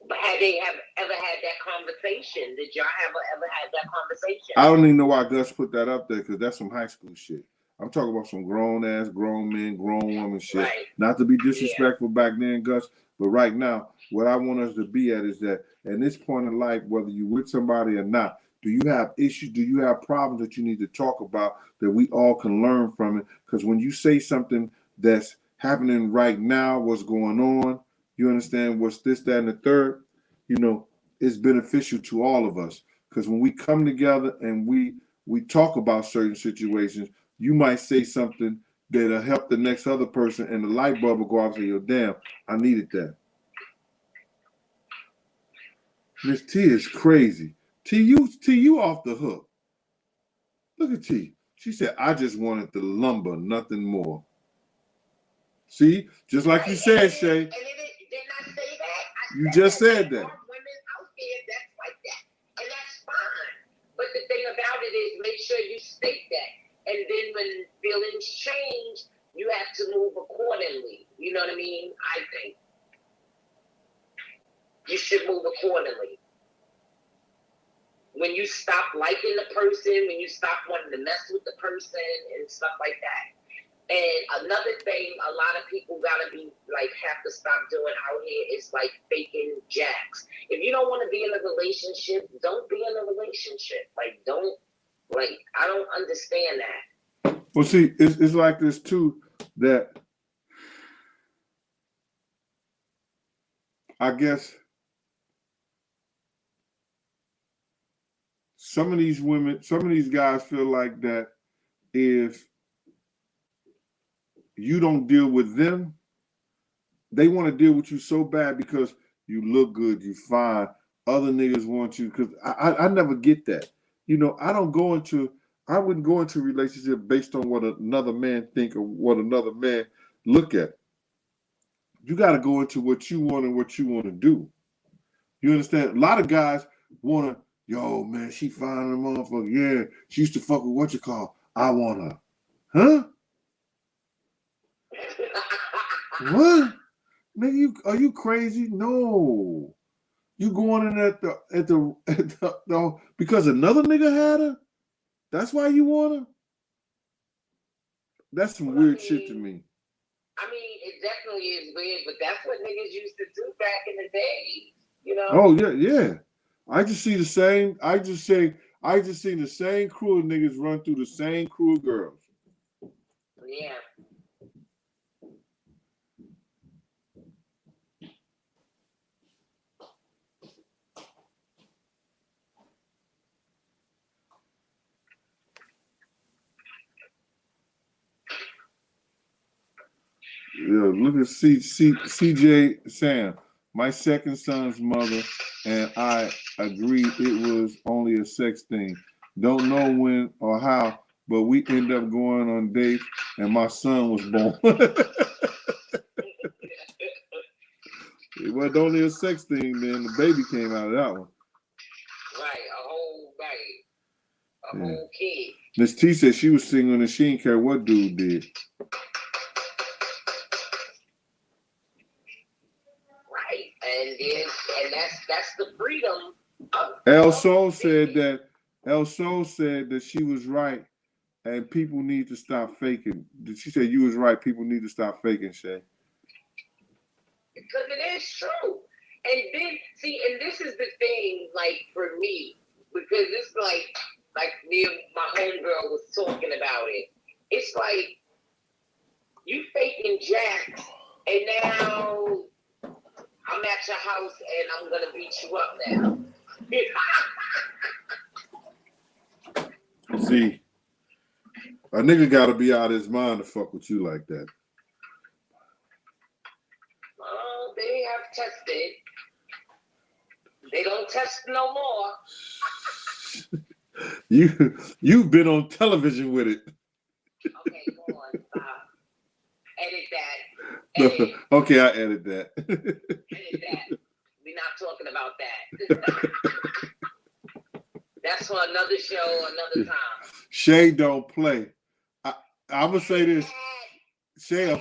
But had they ever had that conversation? Did y'all ever had that conversation? I don't even know why Gus put that up there, because that's some high school shit. I'm talking about some grown men, grown woman shit. Right. Not to be disrespectful back then, Gus, but right now, what I want us to be at is that at this point in life, whether you're with somebody or not, do you have issues? Do you have problems that you need to talk about that we all can learn from it? Because when you say something that's happening right now, what's going on, you understand what's this, that, and the third, you know, it's beneficial to all of us. Because when we come together and we talk about certain situations, you might say something that'll help the next other person, and the light bulb will go off and say, yo, damn, I needed that. Miss T is crazy. T, you off the hook. Look at T. She said, I just wanted the lumber, nothing more. See? Just like you said, Shay. And didn't I say that? You just said that. There are women out there that's like that. And that's fine. But the thing about it is, make sure you state that. And then when feelings change, you have to move accordingly. You know what I mean? I think you should move accordingly. When you stop liking the person, when you stop wanting to mess with the person and stuff like that. And another thing, a lot of people gotta be like, have to stop doing out here is like faking jacks. If you don't want to be in a relationship, don't be in a relationship. I don't understand that. Well, see, it's like this too, that I guess some of these women, some of these guys feel like that if you don't deal with them, they want to deal with you so bad because you look good, you fine. Other niggas want you, because I never get that. You know, I wouldn't go into a relationship based on what another man think or what another man look at. You got to go into what you want and what you want to do. You understand? A lot of guys want to, yo, man, she fine a motherfucker. Yeah, she used to fuck with what you call, I want her. Huh? What? Nigga, are you crazy? No. You going in at the because another nigga had her? That's why you want her? That's some weird shit to me. I mean, it definitely is weird, but that's what niggas used to do back in the day, you know? Oh yeah. I just see the same crew of niggas run through the same crew of girls. Yeah. Yeah, look at CJ Sam. My second son's mother and I agreed it was only a sex thing. Don't know when or how, but we end up going on dates and my son was born. It wasn't only a sex thing, then the baby came out of that one. Right, a whole kid. Miss T said she was single and she didn't care what dude did. Right, and that's the freedom. El Sol said that she was right, and people need to stop faking. She said you was right. People need to stop faking, Shay. Because it is true. And then see, and this is the thing, like for me, because it's like me and my homegirl was talking about it. It's like you faking Jack, and now I'm at your house and I'm gonna beat you up now. See, a nigga gotta be out of his mind to fuck with you like that. Oh, they have tested. They don't test no more. You've been on television with it. Okay, go on, stop. Edit that. Edit. No, okay, I edit that. Edit that. We're not talking about that. That's for another show, another time. Shay don't play. I'm gonna say this. Shay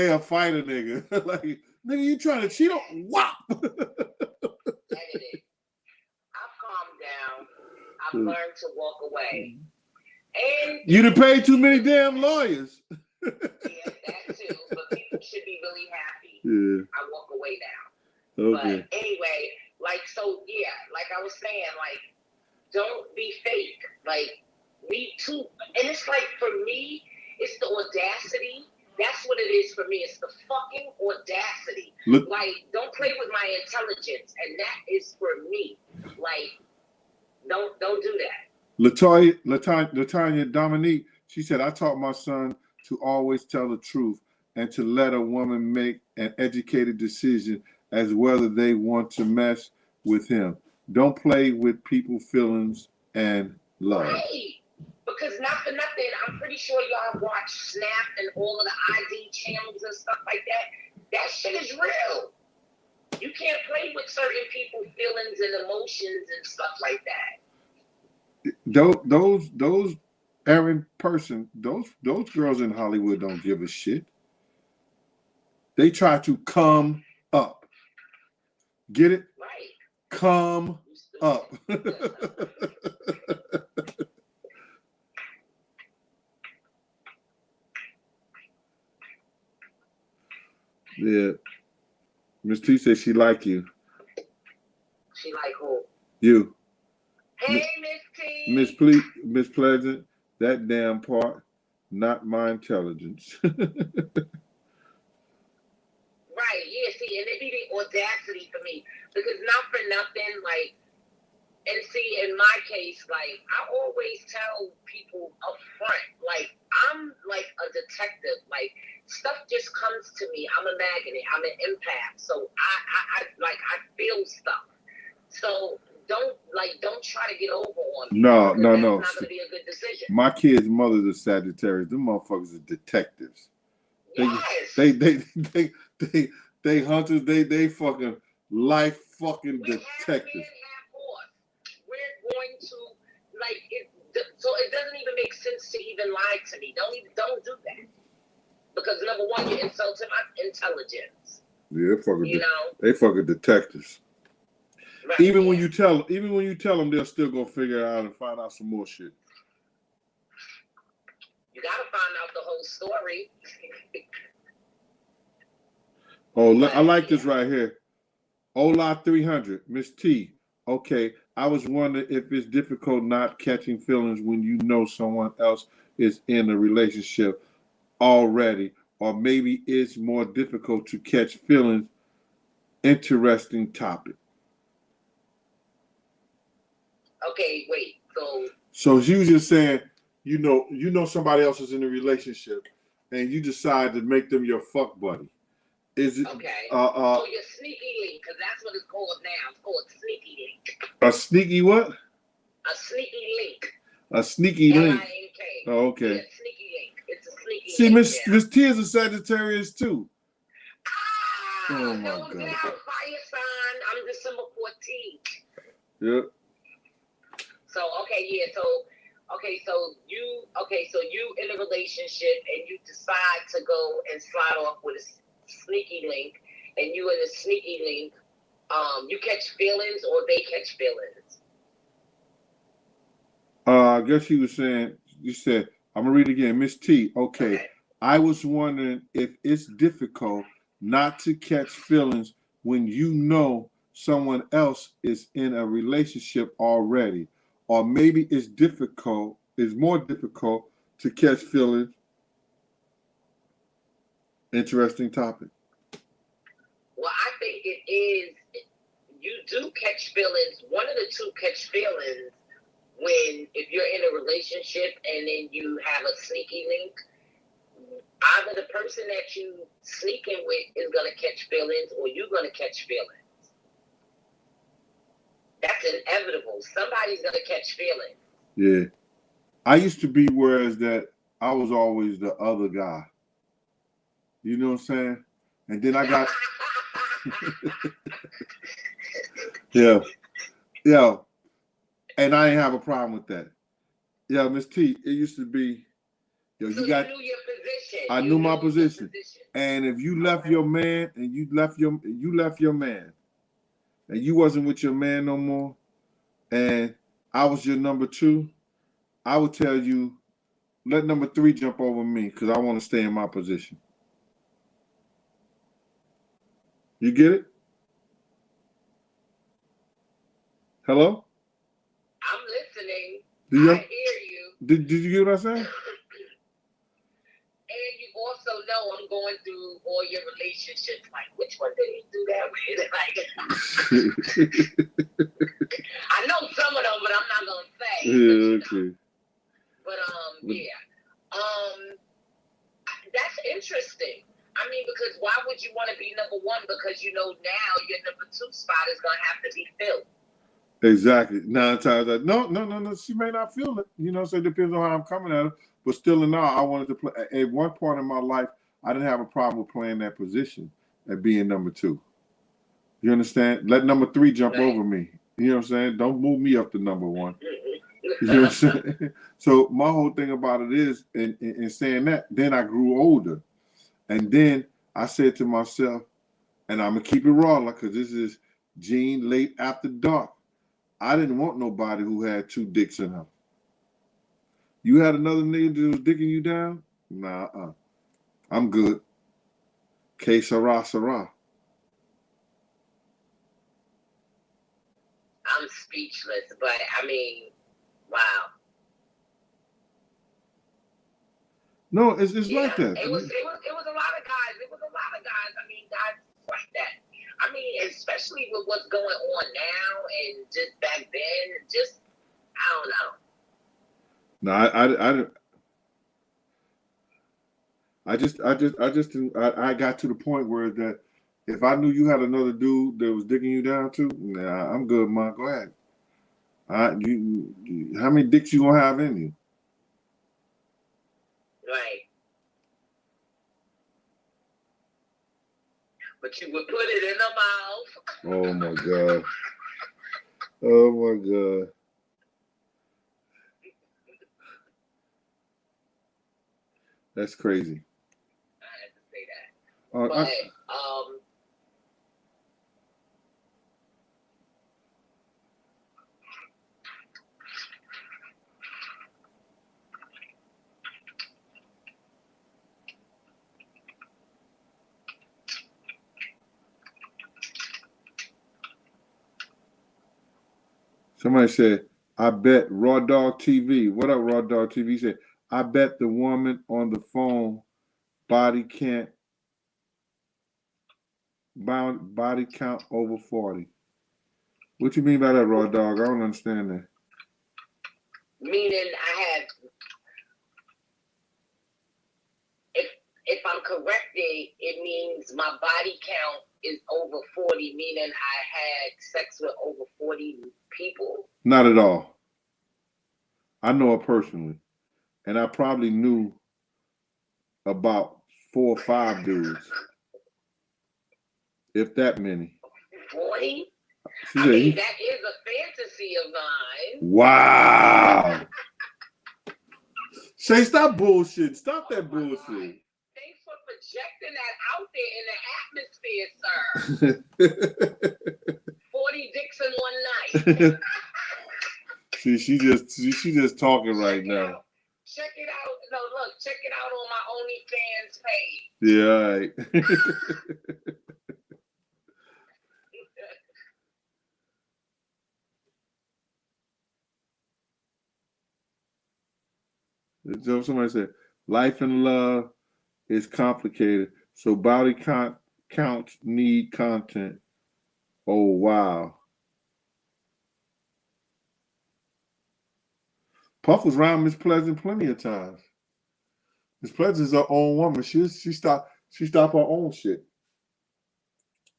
a fighter nigga. Like, nigga, you trying to cheat on? Whop! Edit it. I've calmed down. I've learned to walk away. And you done paid too many damn lawyers. Yeah, that too. But people should be really happy. Yeah. I walk away now. Okay. But anyway, like, so yeah, like I was saying, like, don't be fake. Like, me too. And it's like, for me, it's the audacity. That's what it is for me. It's the fucking audacity. Look. Like, don't play with my intelligence. And that is for me. Like, don't do that. Latanya Dominique, she said, I taught my son to always tell the truth and to let a woman make an educated decision as whether they want to mess with him. Don't play with people's feelings and love. Right. Because not for nothing, I'm pretty sure y'all watch Snap and all of the ID channels and stuff like that. That shit is real. You can't play with certain people's feelings and emotions and stuff like that. Those Aaron person, those girls in Hollywood don't give a shit. They try to come up. Get it? Right. Come up. Yeah. Miss T says she like you. She like who? You. Hey, Miss T. Ms. Pleasant, that damn part, not my intelligence. Right, yeah, see, and it be the audacity for me. Because not for nothing, like, and see, in my case, like, I always tell people up front, like, I'm like a detective. Like, stuff just comes to me. I'm a magnet. I'm an empath. So I feel stuff. So don't try to get over on me. No. That's not going to be a good decision. My kid's mother's a Sagittarius. Them motherfuckers are detectives. Yes. They hunters. They fucking life fucking detectives. We're going to like it, so it doesn't even make sense to even lie to me. Don't do that, because number one, you're insulting my intelligence. Yeah, they fucking detectives. Right, even when you tell them, they'll still go figure it out and find out some more shit. You gotta find out the whole story. I like this right here. Ola 300, Miss T. Okay, I was wondering if it's difficult not catching feelings when you know someone else is in a relationship already, or maybe it's more difficult to catch feelings. Interesting topic. Okay, wait. So she was just saying, you know somebody else is in a relationship, and you decide to make them your fuck buddy. Is it okay? So your sneaky link, because that's what it's called now. It's called sneaky link. A sneaky what? A sneaky link. A sneaky link. L-I-N-K. Oh, okay. Yeah, sneaky link. It's a sneaky See, link. See, Miss T is a Sagittarius too. Oh my God. Fire sign. I'm December 14th. Yep. So, okay, yeah. So, Okay, so you in a relationship and you decide to go and slide off with a sneaky link, and you in a sneaky link, you catch feelings or they catch feelings. I guess you said, I'm gonna read it again, Miss T. Okay. I was wondering if it's difficult not to catch feelings when you know someone else is in a relationship already, or maybe it's more difficult to catch feelings. Interesting topic. Well, I think it is. You do catch feelings. One of the two catch feelings if you're in a relationship and then you have a sneaky link. Either the person that you sneaking with is gonna catch feelings, or you're gonna catch feelings. That's inevitable. Somebody's gonna catch feelings. Yeah, I used to be whereas that I was always the other guy. You know what I'm saying? And then I got yeah, and I didn't have a problem with that. Yeah, Miss T, it used to be. So you knew your position. I knew my position. And if you left your man and you left your man and you wasn't with your man no more and I was your number 2, I would tell you, let number 3 jump over me because I want to stay in my position. You get it? Hello? I'm listening. I hear you. Did you get what I'm saying? And you also know I'm going through all your relationships. Like, which one did he do that with? I know some of them, but I'm not gonna say. Yeah, okay. But that's interesting. I mean, because why would you want to be number 1? Because you know now your number 2 spot is gonna have to be filled. Exactly. 9 times out. No. She may not feel it. You know, so it depends on how I'm coming at her. But still in all, I wanted to play. At one point in my life, I didn't have a problem with playing that position at being number 2. You understand? Let number 3 jump over me. You know what I'm saying? Don't move me up to number 1. You know what I'm saying? So my whole thing about it is, in saying that, then I grew older. And then I said to myself, and I'm going to keep it raw, because this is Gene Late After Dark. I didn't want nobody who had 2 dicks in her. You had another nigga that was dicking you down? Nah, I'm good. Que sera, sera. I'm speechless, but I mean, wow. No, it's like that. It was a lot of guys. It was a lot of guys. I mean, guys like that. I mean, especially with what's going on now and just back then, just I don't know. No, I got to the point where that if I knew you had another dude that was digging you down too, nah, I'm good, man. Go ahead. How many dicks you gonna have in you? Right. But you would put it in the mouth. Oh my god. Oh my god. That's crazy. I had to say that. But somebody said, I bet Raw Dog TV. What up, Raw Dog TV? He said, I bet the woman on the phone body count over 40. What you mean by that, Raw Dog? I don't understand that. Meaning if I'm corrected, it means my body count is over 40, meaning I had sex with over 40 people? Not at all. I know her personally. And I probably knew about 4 or 5 dudes. If that many. 40? I mean, that is a fantasy of mine. Wow. Shay, stop bullshit. Stop that bullshit. Thanks for projecting that out there in the atmosphere, sir. 40 dicks in one night. See, she just talking right now. Check it out. No, look, check it out on my OnlyFans page. Yeah, all right. Somebody said, life and love is complicated, so body counts need content. Oh, wow. Puff was around Ms.Pleasant plenty of times. Ms.Pleasant is her own woman. She stopped her own shit.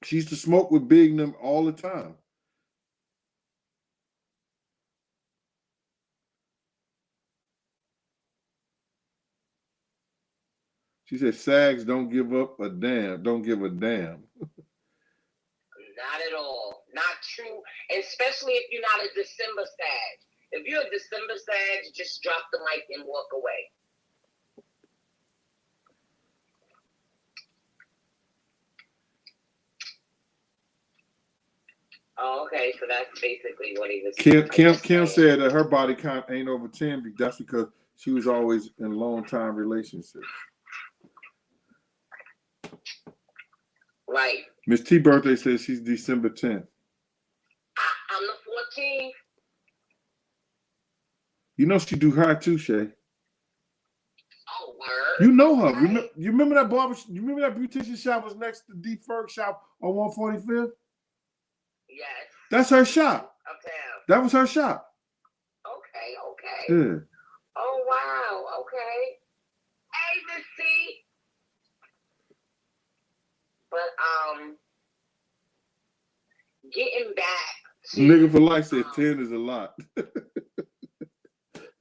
She used to smoke with Big and them all the time. She said sags don't give up a damn. Don't give a damn. Not at all. Not true. Especially if you're not a December sag. If you're a December sag, just drop the mic and walk away. Oh, okay. So that's basically what he was saying. Kim said that her body count ain't over 10, but that's because she was always in long-time relationships. Right. Miss T birthday says she's December 10th. I'm the 14th. You know she do her too, Shay. Oh, word. You know her. Okay. You remember that barber? You remember that beautician shop was next to D Ferg shop on 145th? Yes. That's her shop. Uptown. That was her shop. Okay. Yeah. Oh, wow. Okay. Hey, Miss C. But getting back to nigga for life said 10 is a lot.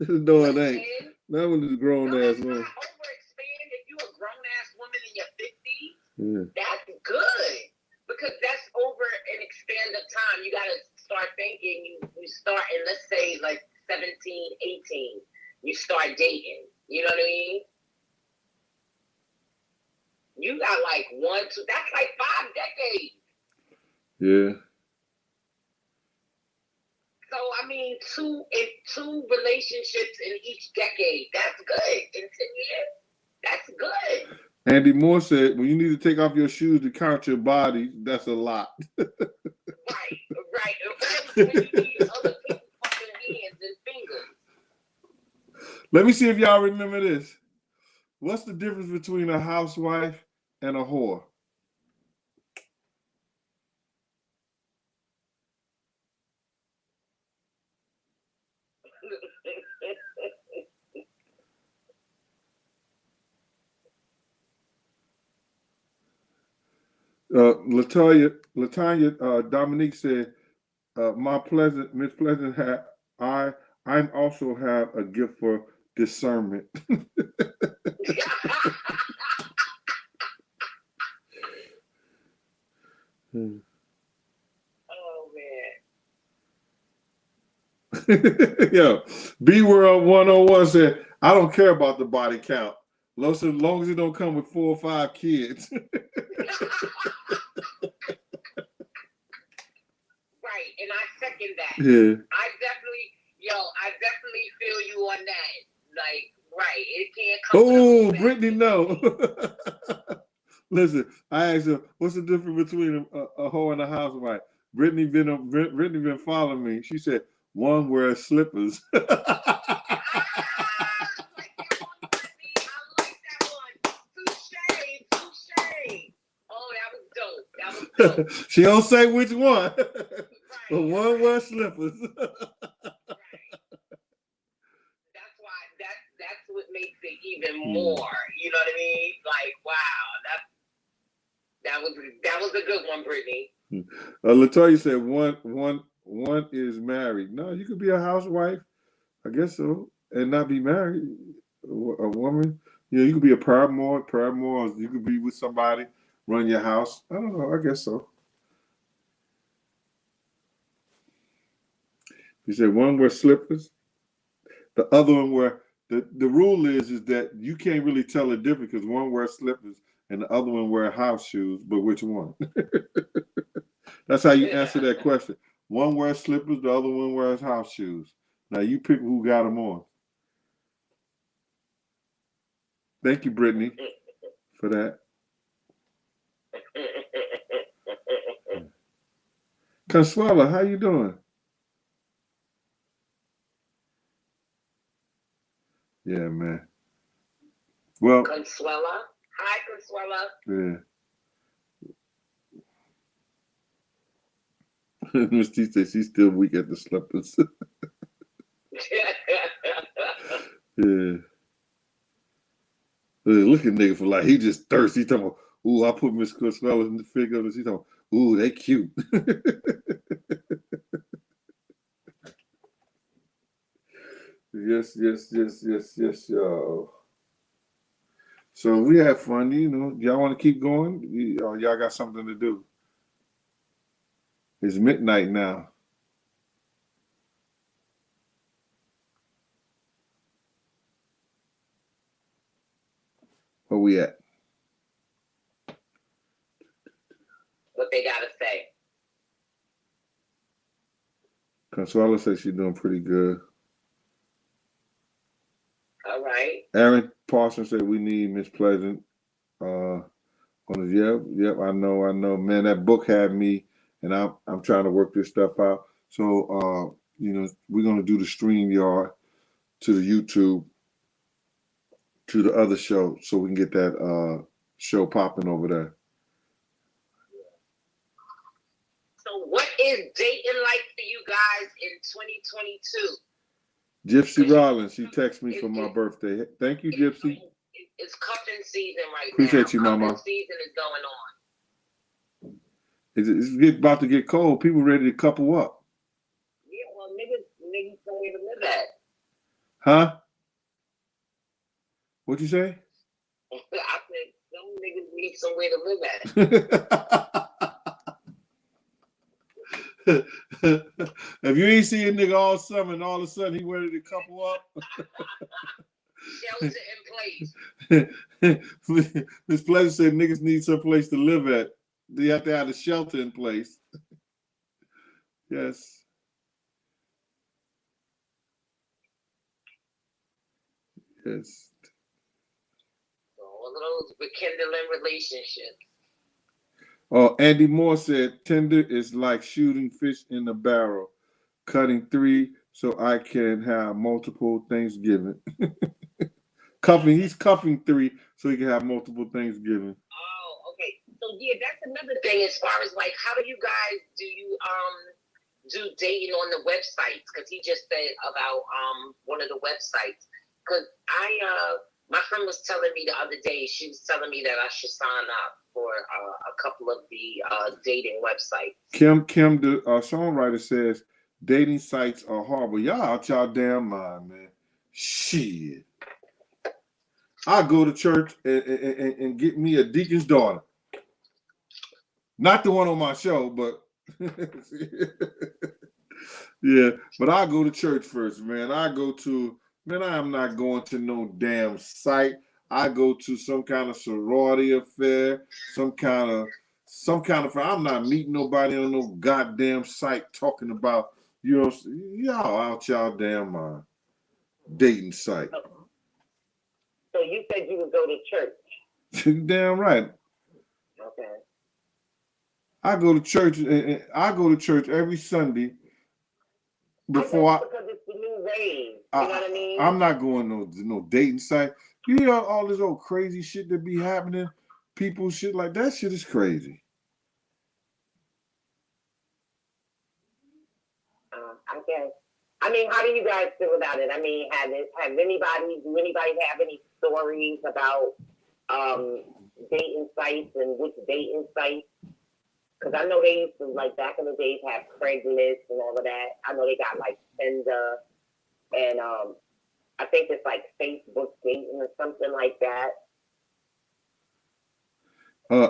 No, it ain't. 10? That one is a grown ass woman. Overexpand if you a grown ass woman in your 50s. Yeah. That's good. Because that's over an expand of time. You gotta start thinking you start in, let's say, like 17, 18. You start dating. You know what I mean? You got like 1, 2, that's like 5 decades. Yeah. So I mean, two relationships in each decade. That's good. In 10 years, that's good. Andy Moore said, when you need to take off your shoes to count your body, that's a lot. Right. When you need other people's fucking hands and fingers. Let me see if y'all remember this. What's the difference between a housewife and a whore? Latanya Dominique said, Ms.Pleasant I also have a gift for discernment. Oh man. Yo, B World 101 said, I don't care about the body count. As long as it don't come with 4 or 5 kids. Right, and I second that. Yeah. I definitely feel you on that. Like, right, it can't come. Oh, Brittany, no. Listen, I asked her, what's the difference between a hoe and a housewife? Brittany been following me. She said, one wears slippers. She don't say which one, but one wears slippers. That's what makes it even more. You know what I mean? Like, wow, that was a good one, Brittany. Latoya said one is married. No, you could be a housewife, I guess so, and not be married. A woman, you could be a paramour. You could be with somebody, run your house. I don't know. I guess so. You said one wear slippers, the other one wear the rule is that you can't really tell the difference because one wears slippers and the other one wears house shoes. But which one? That's how you answer that question. One wears slippers, the other one wears house shoes. Now you pick who got them on. Thank you, Brittany, for that. Consuela, how you doing? Yeah, man. Well, Consuela. Hi, Consuela. Yeah. Miss T says she's still weak at the slippers. Yeah. Look at nigga for like he just thirsty. He talking about, ooh, I put Miss Consuela in the figure. He's talking, ooh, they cute. Yes, y'all. So we had fun, you know. Y'all want to keep going? Y'all got something to do. It's midnight now. Where we at? What they gotta say. Consuela says she's doing pretty good. All right. Aaron Parsons said we need Ms.Pleasant. Yep. I know. Man, that book had me, and I'm trying to work this stuff out. So you know, we're gonna do the StreamYard to the YouTube to the other show, so we can get that show popping over there. So, what is dating like for you guys in 2022? Gypsy Rollins, she texted me for my birthday. Thank you, Gypsy. It's cuffing season right Appreciate now. Appreciate you, Mama. Cuffing season is going on. It's about to get cold. People ready to couple up. Yeah, well, niggas somewhere to live at. Huh? What'd you say? I said some niggas need somewhere to live at. If you ain't see a nigga all summer and all of a sudden he ready to couple up. Shelter in place. Ms.Pleasant said niggas need some place to live at. They have to have a shelter in place. Yes. Yes. All of those rekindling relationships. Oh, Andy Moore said Tinder is like shooting fish in a barrel, cutting 3 so I can have multiple Thanksgiving. He's cuffing 3 so he can have multiple Thanksgiving. Oh, okay. So yeah, that's another thing as far as like how do you do dating on the websites? Because he just said about one of the websites. Because my friend was telling me the other day, she was telling me that I should sign up for a couple of the dating websites. Kim, the songwriter says dating sites are horrible. Y'all out y'all damn mind, man. Shit. I go to church and get me a deacon's daughter. Not the one on my show, but yeah. But I go to church first, man. I am not going to no damn site. I go to some kind of sorority affair, some kind of. I'm not meeting nobody on no goddamn site talking about, you know, y'all out y'all damn mind. Dating site. So you said you would go to church. Damn right. Okay. I go to church and I go to church every Sunday before because it's the new wave. You know what I mean? I'm not going no dating site. You hear all this old crazy shit that be happening? People shit like that shit is crazy. I guess. I mean, how do you guys feel about it? I mean, do anybody have any stories about dating sites and which dating sites? Because I know they used to, like, back in the days, have Craigslist and all of that. I know they got, like, Tinder, and I think it's, like, Facebook dating or something like that.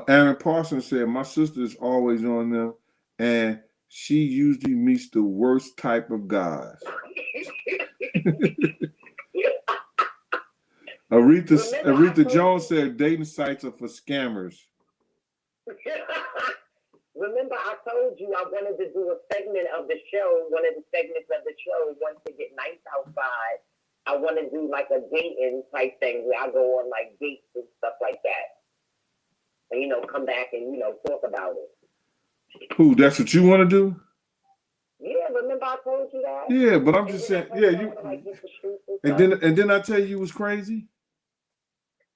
Aaron Parsons said, my sister is always on them, and she usually meets the worst type of guys. Aretha Jones said dating sites are for scammers. Remember, I told you I wanted to do a segment of the show. One of the segments of the show, once it get nice outside, I want to do like a dating type thing where I go on like dates and stuff like that. And, you know, come back and, you know, talk about it. Who? That's what you want to do? Yeah, remember I told you that? Yeah, but I'm just saying, yeah, you. And then I tell you was crazy.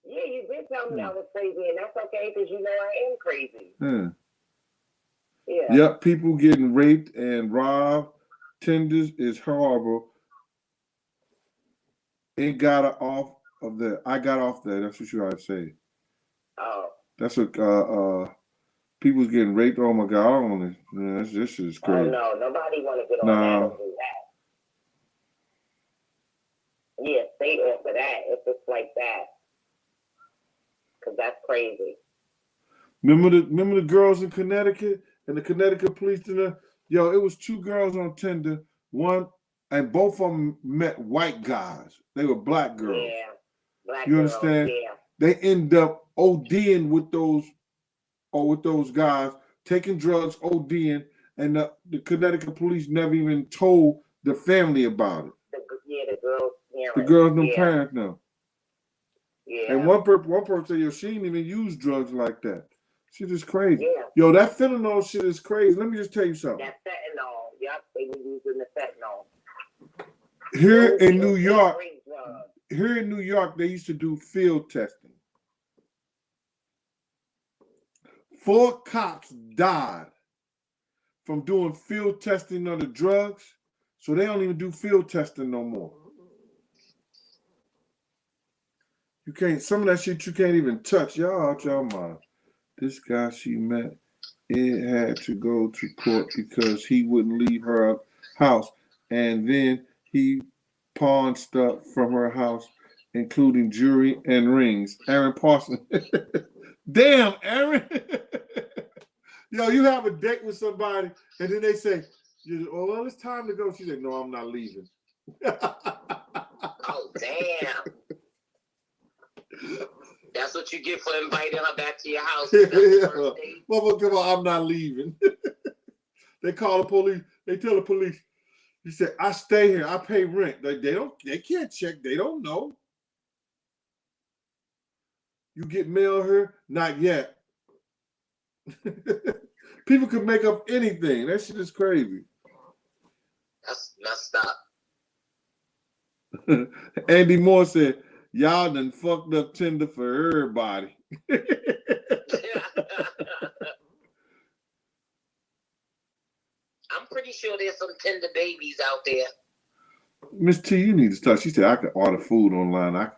Yeah, you did tell me I was crazy, and that's okay because you know I am crazy. Yeah. Yep, people getting raped and robbed. Tenders is horrible. It got off of that. I got off that. That's what you gotta say. Oh. That's what people's getting raped. Oh my God, I don't want to. This is crazy. Oh no, nobody want to get on that and do that. Yeah, stay off of that if it's like that, because that's crazy. Remember the girls in Connecticut and the Connecticut police dinner? Yo, it was 2 girls on Tinder. One and both of them met white guys. They were black girls. Yeah, black you girls. understand? Yeah. They end up ODing with those guys, taking drugs, ODing, and the Connecticut police never even told the family about it. The girls' parents. The girls' parents know. Yeah. And one person said, yo, she didn't even use drugs like that. Shit is crazy. Yeah. Yo, that fentanyl shit is crazy. Let me just tell you something. That fentanyl. Yep, they were using the fentanyl. Here in New York, they used to do field testing. 4 cops died from doing field testing on the drugs, so they don't even do field testing no more. You can't. Some of that shit you can't even touch. Y'all out your mind. This guy she met, it had to go to court because he wouldn't leave her house, and then he pawned stuff from her house, including jewelry and rings. Aaron Parsons. Damn, Aaron. Yo, you have a date with somebody, and then they say, oh, well, it's time to go. She said, no, I'm not leaving. Oh, damn. That's what you get for inviting her back to your house. Motherfucker, I'm not leaving. They call the police. They tell the police, he said, I stay here. I pay rent. They can't check. They don't know. You get mail here? Not yet. People can make up anything. That shit is crazy. That's messed up. Andy Moore said, y'all done fucked up Tinder for everybody. I'm pretty sure there's some Tinder babies out there. Miss T, you need to start. She said, I can order food online.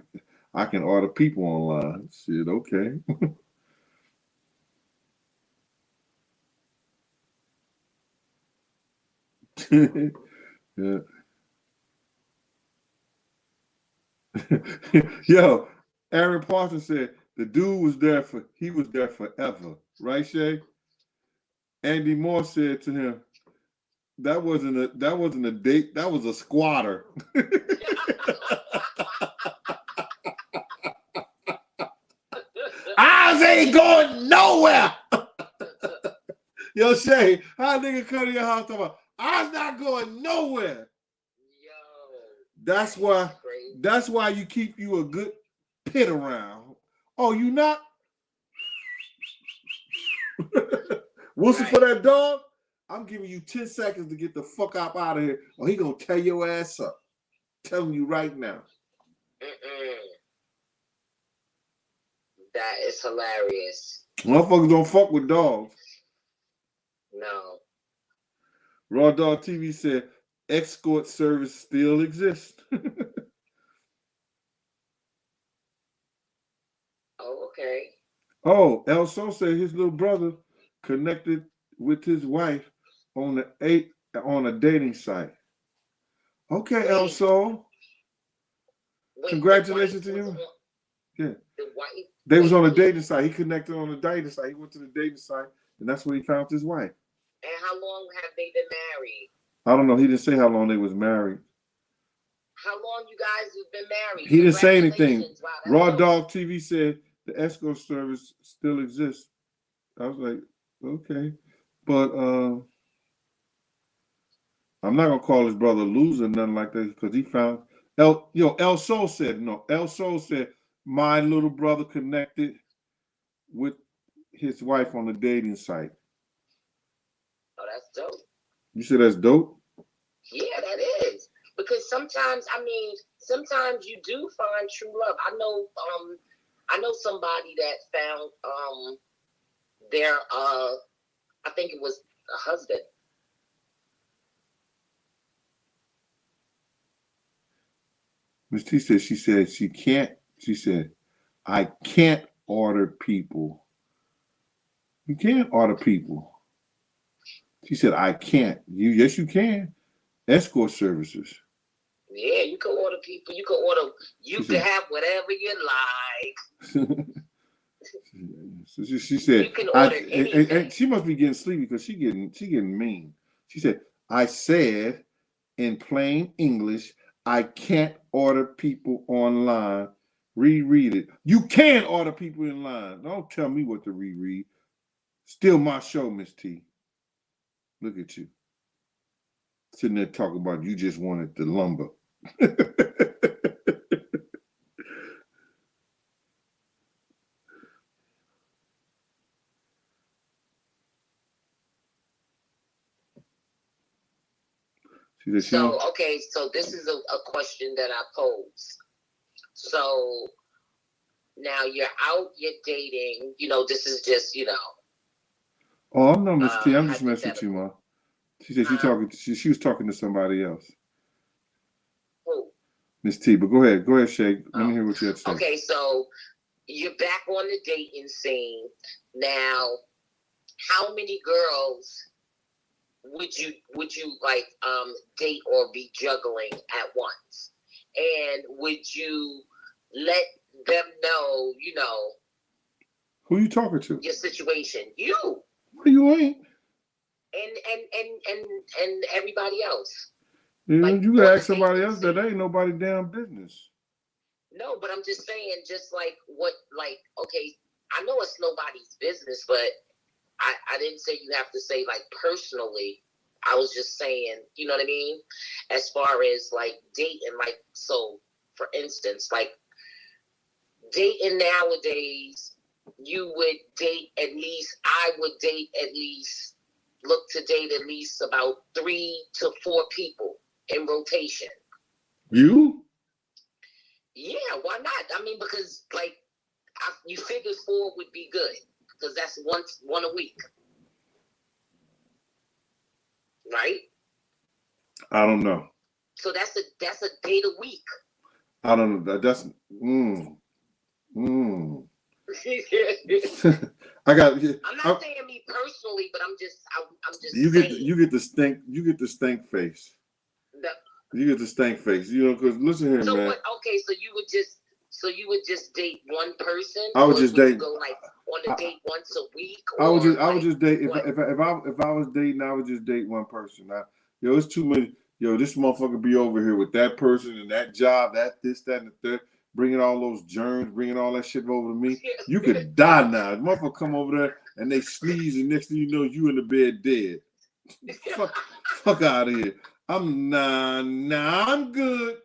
I can order people online. Shit, okay. Yeah. Yo, Aaron Parsons said the dude was there forever, right, Shay? Andy Moore said to him, that wasn't a date, that was a squatter. Ours ain't going nowhere. Yo, Shay, how a nigga come to your house talking about ours not going nowhere? That's why you keep you a good pit around. Oh, you not? Wilson, for that dog, I'm giving you 10 seconds to get the fuck out of here, or he gonna tear your ass up. Telling you right now. That is hilarious. Motherfuckers don't fuck with dogs. No. Raw Dog TV said escort service still exists. Oh, okay. Oh, El So said his little brother connected with his wife on a dating site. Okay, El So. Congratulations to you. Yeah. The wife. They was on a dating site. He connected on a dating site. He went to the dating site, and that's where he found his wife. And how long have they been married? I don't know. He didn't say how long they was married. how long you guys have been married. He didn't say anything. Wow, Raw Dog TV said the escort service still exists. I was like, okay. But I'm not gonna call his brother a loser, nothing like that, because he found El Sol said no. El Sol said my little brother connected with his wife on the dating site. Oh, that's dope. You said that's dope? Yeah, that is. Because sometimes you do find true love. I know somebody that found their I think it was a husband. Ms. T said she said, I can't order people. You can't order people. She said, I can't. Yes, you can. Escort services. Yeah, you can order people. You can order. You can have whatever you like. She said, you can order anything. And she must be getting sleepy because she getting mean. She said, I said in plain English, I can't order people online. Reread it. You can order people in line. Don't tell me what to reread. Still my show, Miss T. Look at you. Sitting there talking about you just wanted the lumber. So this is a question that I pose. So now you're out, you're dating, this is just, Oh, I'm not Miss T. I'm just messing with you, Ma. She said she was talking to somebody else. Who? Miss T, but go ahead, Shay. Let me hear what you have to say. Okay, so you're back on the dating scene. Now, how many girls would you like date or be juggling at once? And would you let them know, who you talking to? Your situation. You. Well, you ain't. And everybody else. Yeah, like, you can ask somebody else that ain't nobody damn business. No, but I'm just saying, okay, I know it's nobody's business, but I didn't say you have to say, like, personally. I was just saying, you know what I mean? As far as, like, dating, like, so, for instance, like, dating nowadays, I would look to date at least about 3 to 4 people in rotation. You? Yeah, why not? I mean, because, like, you figured 4 would be good, because that's one a week. Right? I don't know. So that's a date a week. I don't know. That's I got. I'm not saying me personally, but I'm just you saying. You get the stink face. You get the stank face. Because listen here, so man. Okay, so you would just date one person. I would just date. Go like on a date once a week. I would just date. If I was dating, I would just date one person. It's too many. This motherfucker be over here with that person and that job, that this, that, and the third, bringing all those germs, bringing all that shit over to me. You could die now. The motherfucker come over there and they sneeze, and next thing you know, you in the bed dead. fuck out of here. I'm good.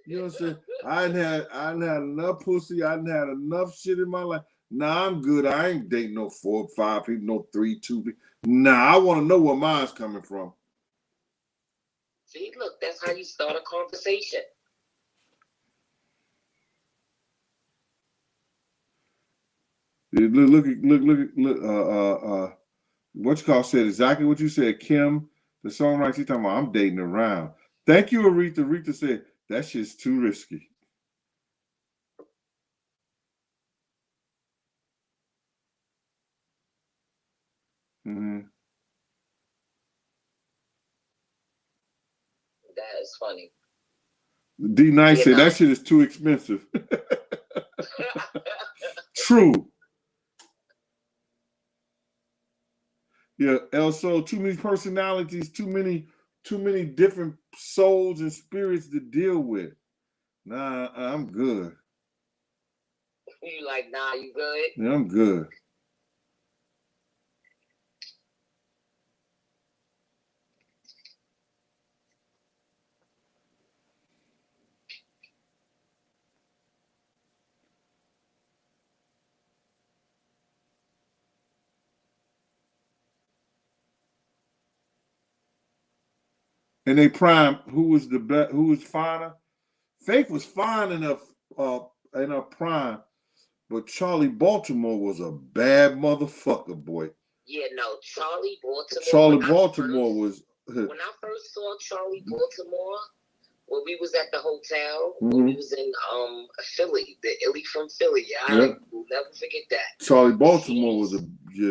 You know what I'm saying? I done had enough pussy. I done had enough shit in my life. Nah, I'm good. I ain't dating no 4 or 5 people, no 3, 2 people. Nah, I want to know where mine's coming from. See, look, that's how you start a conversation. Look. What you call said exactly what you said, Kim. The songwriter, she's talking about, I'm dating around. Thank you, Aretha. Aretha said, that shit's too risky. Mm-hmm. That is funny. D Nice said, that shit is too expensive. True. Yeah, also too many personalities, too many different souls and spirits to deal with. Nah, I'm good. You like, nah, you good? Yeah, I'm good. And they prime who was the best, who was finer. Faith was fine in her prime, but Charlie Baltimore was a bad motherfucker, boy. Yeah, no, Charlie Baltimore. Charlie Baltimore was. When I first saw Charlie Baltimore, when we was at the hotel, when we was in Philly, the Illy from Philly, I will never forget that. Charlie Baltimore was a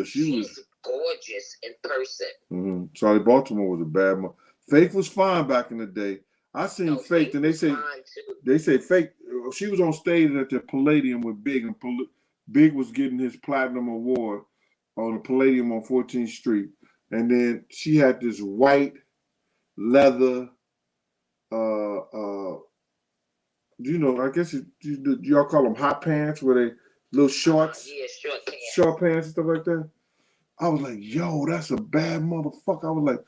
she was gorgeous in person. Charlie Baltimore was a bad mother. Faith was fine back in the day. I seen Faith, and they say Faith. She was on stage at the Palladium with Big, and Big was getting his platinum award on the Palladium on 14th Street, and then she had this white leather. You know, I guess y'all call them hot pants, where they little shorts, yeah, short pants and stuff like that. I was like, yo, that's a bad motherfucker. I was like,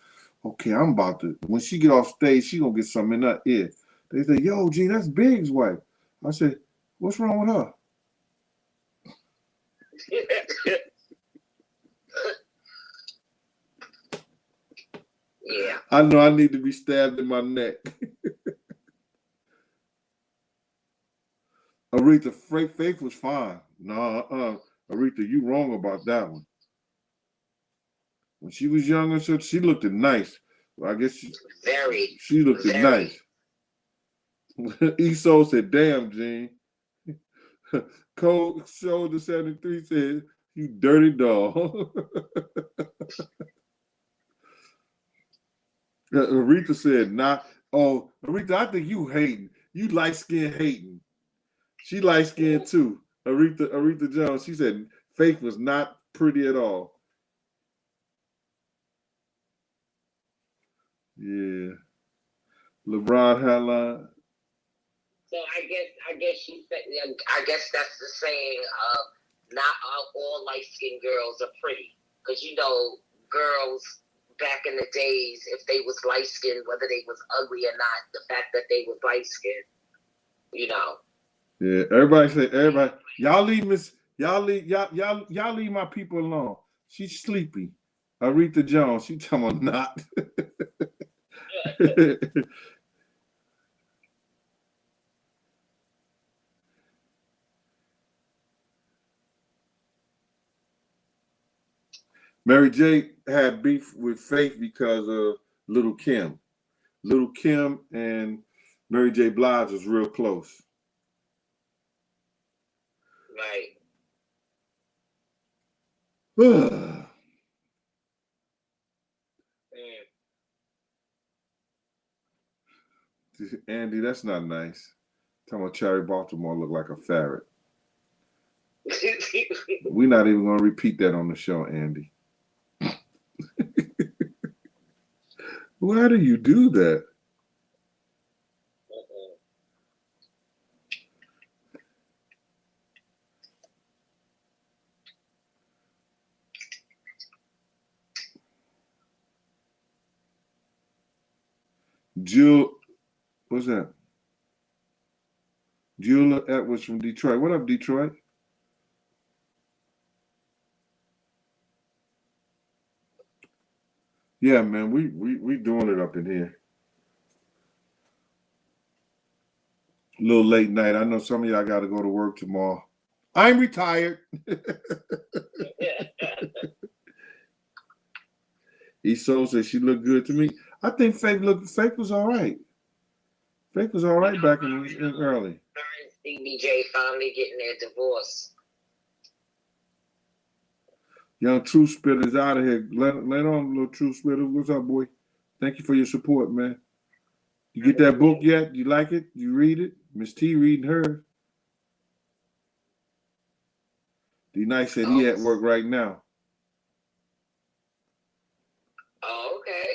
okay, I'm about to. When she get off stage, she gonna get something in her ear. They say, yo, G, that's Big's wife. I said, what's wrong with her? Yeah. I know I need to be stabbed in my neck. Aretha, Faith was fine. No, Aretha, you wrong about that one. When she was younger, so she looked nice. Well, I guess she looked nice. Esau said, damn, Gene. Cold Shoulder 73 said, you dirty dog. Aretha said, nah. Oh, Aretha, I think you hating. You light skin hating. She light skin too. Aretha Jones, she said Faith was not pretty at all. Yeah. LeBron Hella. So I guess she said, I guess that's the saying of not all light skinned girls are pretty, because you know girls back in the days, if they was light skinned, whether they was ugly or not, the fact that they was light skinned, you know. Yeah, everybody, y'all leave my people alone. She's sleepy. Aretha Jones, she tell me not. Mary J had beef with Faith because of Little Kim. Little Kim and Mary J. Blige was real close. Right. Andy, that's not nice. Talking about Cherry Baltimore look like a ferret. We're not even going to repeat that on the show, Andy. Why do you do that? Jill, what's that? Jill Edwards from Detroit. What up, Detroit? Yeah, man, we doing it up in here. A little late night. I know some of y'all got to go to work tomorrow. I'm retired. Esau said she looked good to me. I think Faith was all right. Faith was all right back in early. CBJ finally getting their divorce. Young True Spitter's out of here. Let on, little True Spitter. What's up, boy? Thank you for your support, man. You get that book yet? You like it? You read it? Miss T reading her. D-Nice said he at work right now. Oh, okay.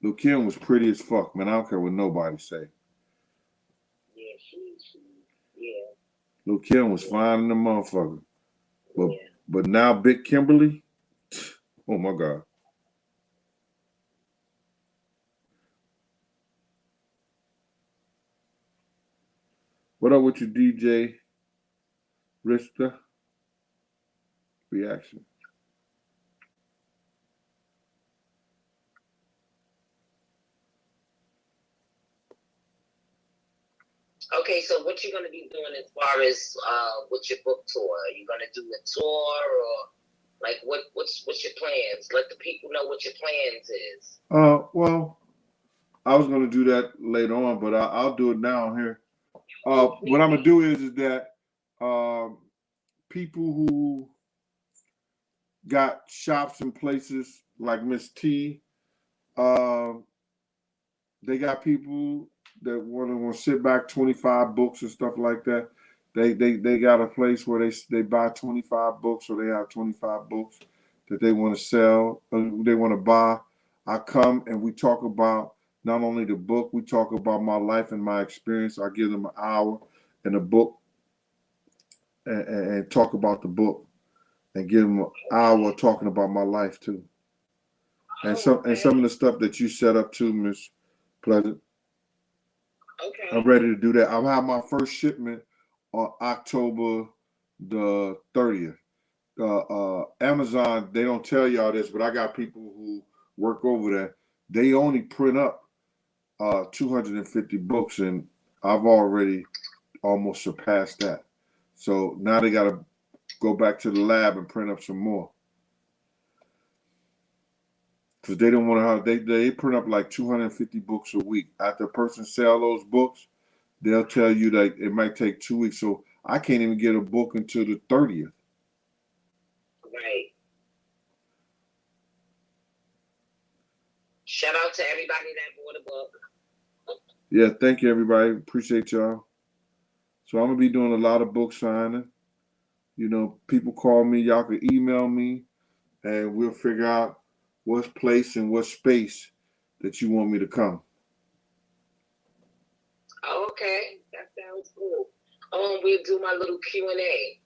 Lil Kim was pretty as fuck, man. I don't care what nobody say. Yeah, yeah. Lil Kim was fine in the motherfucker. But Yeah. but now Big Kimberly, oh my God. What up with your DJ Rista reaction? Okay, so what you gonna be doing as far as with your book tour? Are you gonna do a tour, or like what's your plans? Let the people know what your plans is. Well, I was gonna do that later on, but I'll do it now here. What I'm gonna do is that people who got shops and places like Miss T, they got people that want to sit back 25 books and stuff like that. They got a place where they buy 25 books, or they have 25 books that they want to sell, they want to buy. I come and we talk about not only the book, we talk about my life and my experience. I give them an hour in a book and talk about the book, and give them an hour talking about my life too. And some of the stuff that you set up too, Ms. Pleasant. Okay. I'm ready to do that. I'll have my first shipment on October the 30th. Amazon, they don't tell y'all this, but I got people who work over there. They only print up 250 books, and I've already almost surpassed that. So now they got to go back to the lab and print up some more. Because they don't want to have, they print up like 250 books a week. After a person sell those books, they'll tell you that it might take 2 weeks. So I can't even get a book until the 30th. Right. Shout out to everybody that bought a book. Yeah, thank you, everybody. Appreciate y'all. So I'm going to be doing a lot of book signing. You know, people call me. Y'all can email me, and we'll figure out what place and what space that you want me to come. Oh, okay. That sounds cool. We'll do my little Q&A.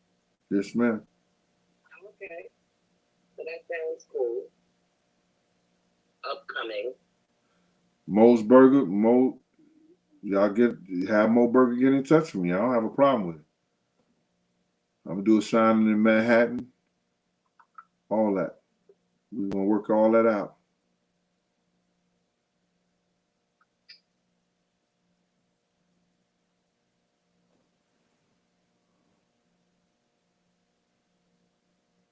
Yes, ma'am. Okay. So that sounds cool. Upcoming. Mo's Burger, y'all have Mo Burger get in touch with me. I don't have a problem with it. I'm gonna do a signing in Manhattan. All that. We're gonna work all that out.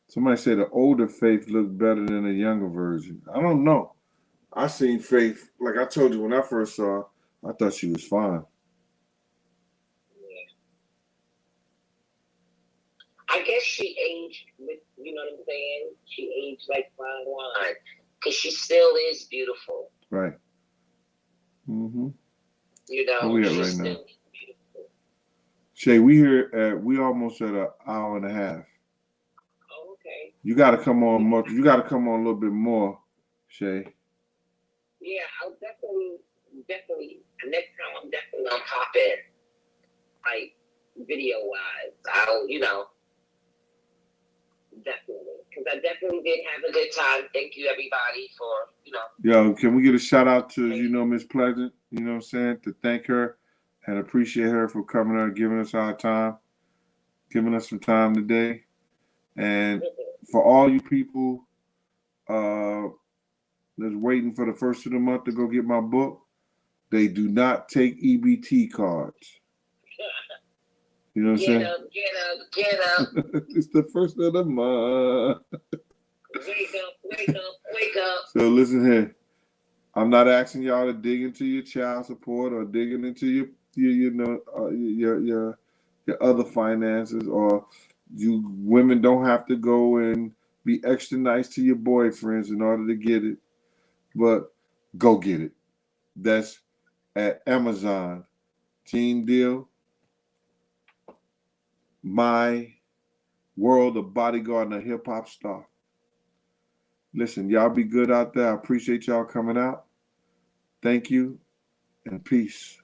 Somebody say the older Faith looked better than the younger version. I don't know. I seen Faith, like I told you when I first saw her, I thought she was fine. Yeah. I guess she aged with, you know what I'm saying? She aged like fine wine. Because she still is beautiful. Right. Mm-hmm. You know, where we at she's right still now? beautiful. Shay, we almost at an hour and a half. Oh, okay. You gotta come on more. You gotta come on a little bit more, Shay. Yeah, I'll definitely, next time I'm definitely gonna pop in. Like, video-wise. Definitely. Because I definitely did have a good time. Thank you, everybody, for, Yo, can we get a shout out to, Ms.Pleasant, you know what I'm saying, to thank her and appreciate her for coming out and giving us our time, giving us some time today. And for all you people that's waiting for the first of the month to go get my book, they do not take EBT cards. You know what I'm saying? Get up. It's the first of the month. Wake up. So listen here. I'm not asking y'all to dig into your child support or digging into your other finances, or you women don't have to go and be extra nice to your boyfriends in order to get it, but go get it. That's at Amazon. Gene Deal, My World of Bodyguard and a Hip Hop Star. Listen, y'all be good out there. I appreciate y'all coming out. Thank you and peace.